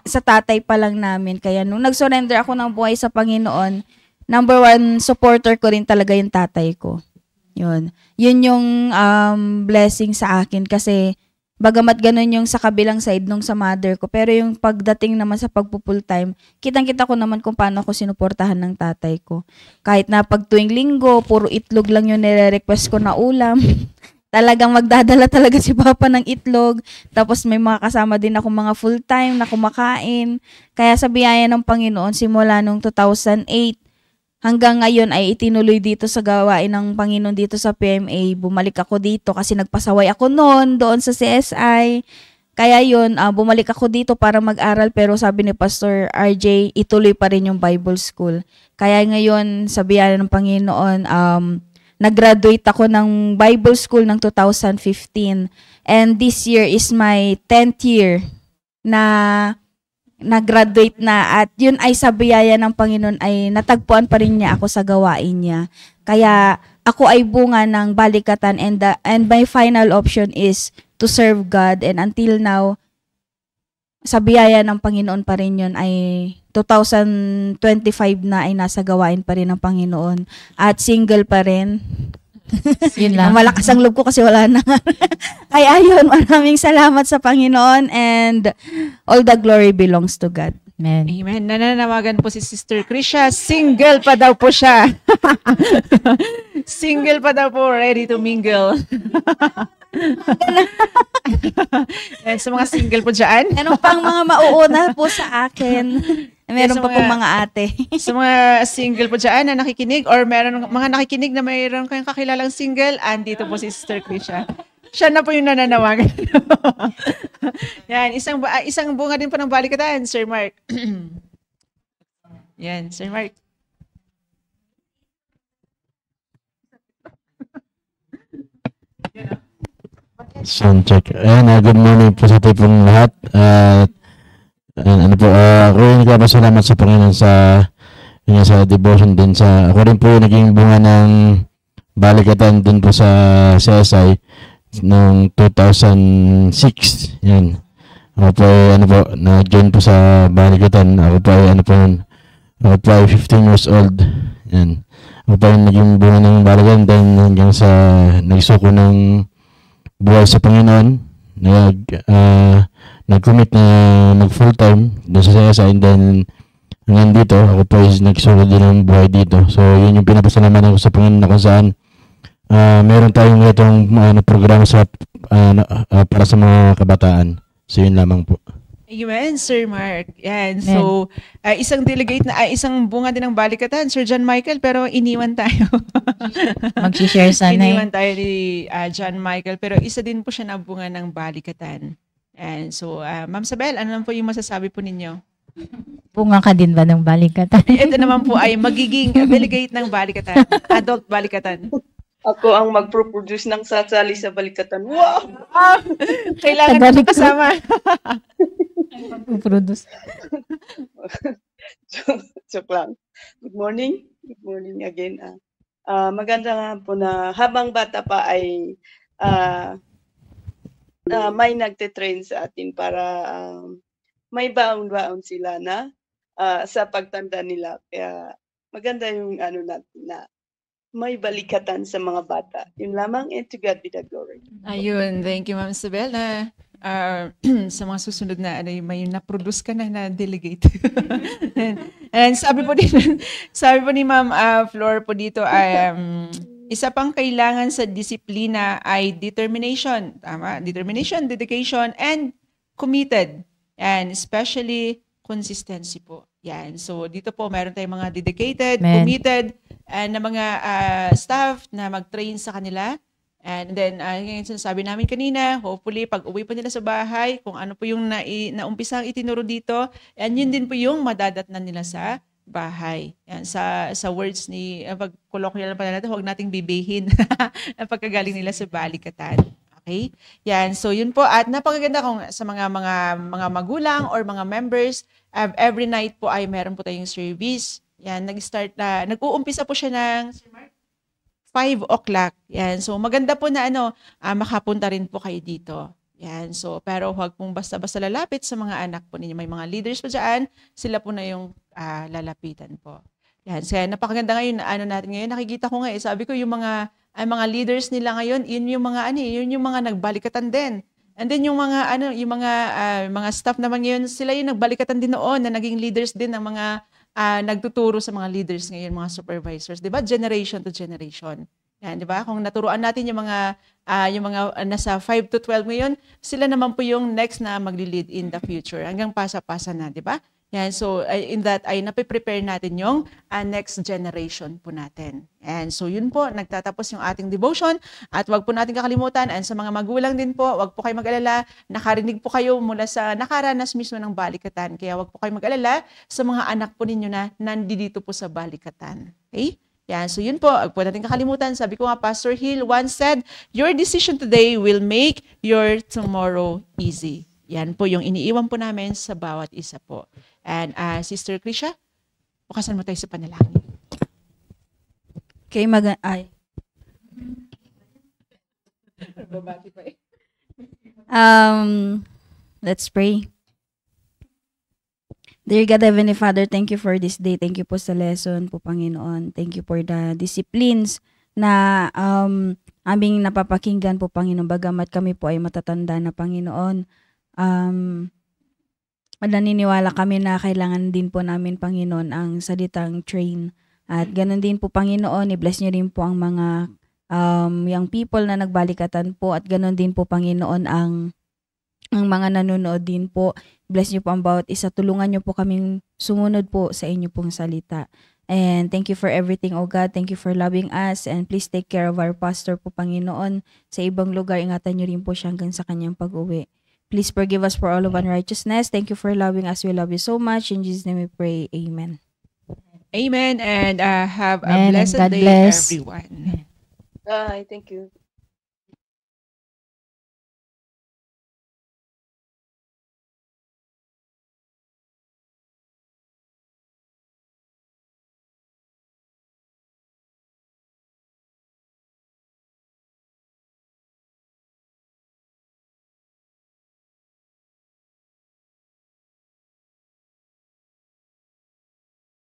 sa tatay pa lang namin. Kaya nung nag-surrender ako ng buhay sa Panginoon, number one supporter ko rin talaga yung tatay ko. Yun yung blessing sa akin kasi bagamat ganun yung sa kabilang side nung sa mother ko, pero yung pagdating naman sa pagpo-full time, kitang-kita ko naman kung paano ako sinuportahan ng tatay ko. Kahit na pag tuwing linggo, puro itlog lang yung nire-request ko na ulam. Talagang magdadala talaga si Papa ng itlog. Tapos may mga kasama din ako mga full-time na kumakain. Kaya sa biyaya ng Panginoon, simula nung 2008, hanggang ngayon ay itinuloy dito sa gawain ng Panginoon dito sa PMA. Bumalik ako dito kasi nagpasaway ako doon sa CSI. Kaya yun, bumalik ako dito para mag-aral pero sabi ni Pastor RJ, ituloy pa rin yung Bible School. Kaya ngayon, sa biyaya ng Panginoon, nag-graduate ako ng Bible School ng 2015. And this year is my 10th year na nag-graduate na at yun ay sa biyaya ng Panginoon ay natagpuan pa rin niya ako sa gawain niya. Kaya ako ay bunga ng balikatan and my final option is to serve God and until now sa biyaya ng Panginoon pa rin yun ay 2025 na ay nasa gawain pa rin ng Panginoon at single pa rin. Yun lang. Malakas ang loob ko kasi wala na. Kaya ayun, maraming salamat sa Panginoon and all the glory belongs to God. Amen. Amen. Nananawagan po si Sister Krisha. Single pa daw po siya. Single pa daw po, ready to mingle. Sa mga single po dyan. Ano pang mga mauuna po sa akin? Meron pa pong mga ate. Sa mga single po dyan na nakikinig or meron mga nakikinig na mayroon kayong kakilalang single, andito po si Sister Krisha. Siya na po yung nananawagan. Yan, isang bunga din po ng balikatan, Sir Mark. Yan, Sir Mark. Sound check. Ayan, good morning po sa ating pong lahat. Ako rin nagpapasalamat sa Panginoon sa devotion din ako rin po naging bunga ng balikatan din po sa CSI noong 2006. Yan. Ako po ay na-join po sa balikatan. Ako po ay 15 years old. Yan. Ako po ay naging bunga ng balikatan din hanggang sa nagsuko ng buhay sa Panginoon. Nag-commit na mag full time doon sa CSI and then hanggang dito. Ako po is nagsulod din ng buhay dito. So, yun yung pinapasalamatan ko sa Panginoon na kung saan meron tayong itong programa para sa mga kabataan. So, yun lamang po. Amen, Sir Mark. Yan. So, isang delegate na, isang bunga din ng balikatan, Sir John Michael, pero iniwan tayo. Mag-share sana Iniwan tayo ni John Michael, pero isa din po siya na bunga ng balikatan. And so, Ma'am Sabel, ano lang po yung masasabi po ninyo? Bunga ka din ba ng balikatan? Ito naman po ay magiging delegate ng balikatan, adult balikatan. Ako ang mag-produce ng sasali sa balikatan. Wow! Kailangan na kasama. Produce. Joke lang. Good morning. Good morning again. Maganda nga po na habang bata pa ay may nagte-train sa atin para may baon-baon sila na sa pagtanda nila. Kaya maganda yung ano natin na may balikatan sa mga bata. Yun lamang, and to God be the glory. Ayun, thank you Ma'am Isabel na sa mga susunod na may na-produce ka na delegate. And sabi po ni Ma'am Flor po dito ay isa pang kailangan sa disiplina ay determination. Tama? Determination, dedication, and committed. And especially consistency po. Yan. So dito po meron tayong mga dedicated, committed, na mga staff na mag-train sa kanila. And then, yung sinasabi namin kanina, hopefully, pag uwi pa nila sa bahay, kung ano po yung naumpisang itinuro dito, and yun din po yung madadatnan nila sa bahay. Yan, sa words ni, pag colloquial pa natin, huwag nating bibihin ang pagkagaling nila sa balikatan. Okay? Yan. So, yun po. At napakaganda kung sa mga magulang or mga members, every night po ay meron po tayong service. Yan, nag-uumpisa po siya ng 5 o'clock. Yan. So, maganda po na makapunta rin po kayo dito. Yan. So, pero huwag pong basta-basta lalapit sa mga anak po ninyo. May mga leaders po dyan. Sila po na yung lalapitan po. Yan. So, napakaganda ngayon natin ngayon. Nakikita ko nga sabi ko yung mga leaders nila ngayon, yun yung mga nagbalikatan din. And then yung mga staff naman ngayon, sila yung nagbalikatan din noon na naging leaders din ng mga nagtuturo sa mga leaders ngayon, mga supervisors, 'di ba? Generation to generation. Yan, 'di ba? Kung naturuan natin yung mga nasa 5 to 12 ngayon, sila naman po yung next na magli-lead in the future hanggang pasa-pasa na, 'di ba? Yan, so in that ay nape-prepare natin yung next generation po natin. And so yun po, nagtatapos yung ating devotion at wag po natin kakalimutan, and sa mga magulang din po, wag po kayo mag-alala, nakarinig po kayo mula sa nakaranas mismo ng balikatan. Kaya wag po kayo mag-alala sa mga anak po ninyo na nandito po sa balikatan. Okay? Yan, so yun po, wag po natin kakalimutan. Sabi ko nga, Pastor Hill once said, your decision today will make your tomorrow easy. Yan po yung iniiwan po namin sa bawat isa po. And Sister Krisha, bukasan mo tayo sa panalangin. Okay, let's pray. Dear God, Heavenly Father, thank you for this day. Thank you po sa lesson po, Panginoon. Thank you for the disciplines na aming napapakinggan po, Panginoon. Bagamat kami po ay matatanda na, Panginoon. Naniniwala kami na kailangan din po namin, Panginoon, ang salitang train. At ganun din po, Panginoon, i-bless niyo rin po ang mga young people na nagbalikatan po. At ganun din po, Panginoon, ang mga nanonood din po. Bless niyo po ang bawat isa. Tulungan niyo po kaming sumunod po sa inyo pong salita. And thank you for everything, oh God. Thank you for loving us. And please take care of our pastor po, Panginoon. Sa ibang lugar, ingatan niyo rin po siya hanggang sa kanyang pag-uwi. Please forgive us for all of unrighteousness. Thank you for loving us. We love you so much. In Jesus' name we pray. Amen. Amen. And have a blessed day, everyone. Bye. Thank you.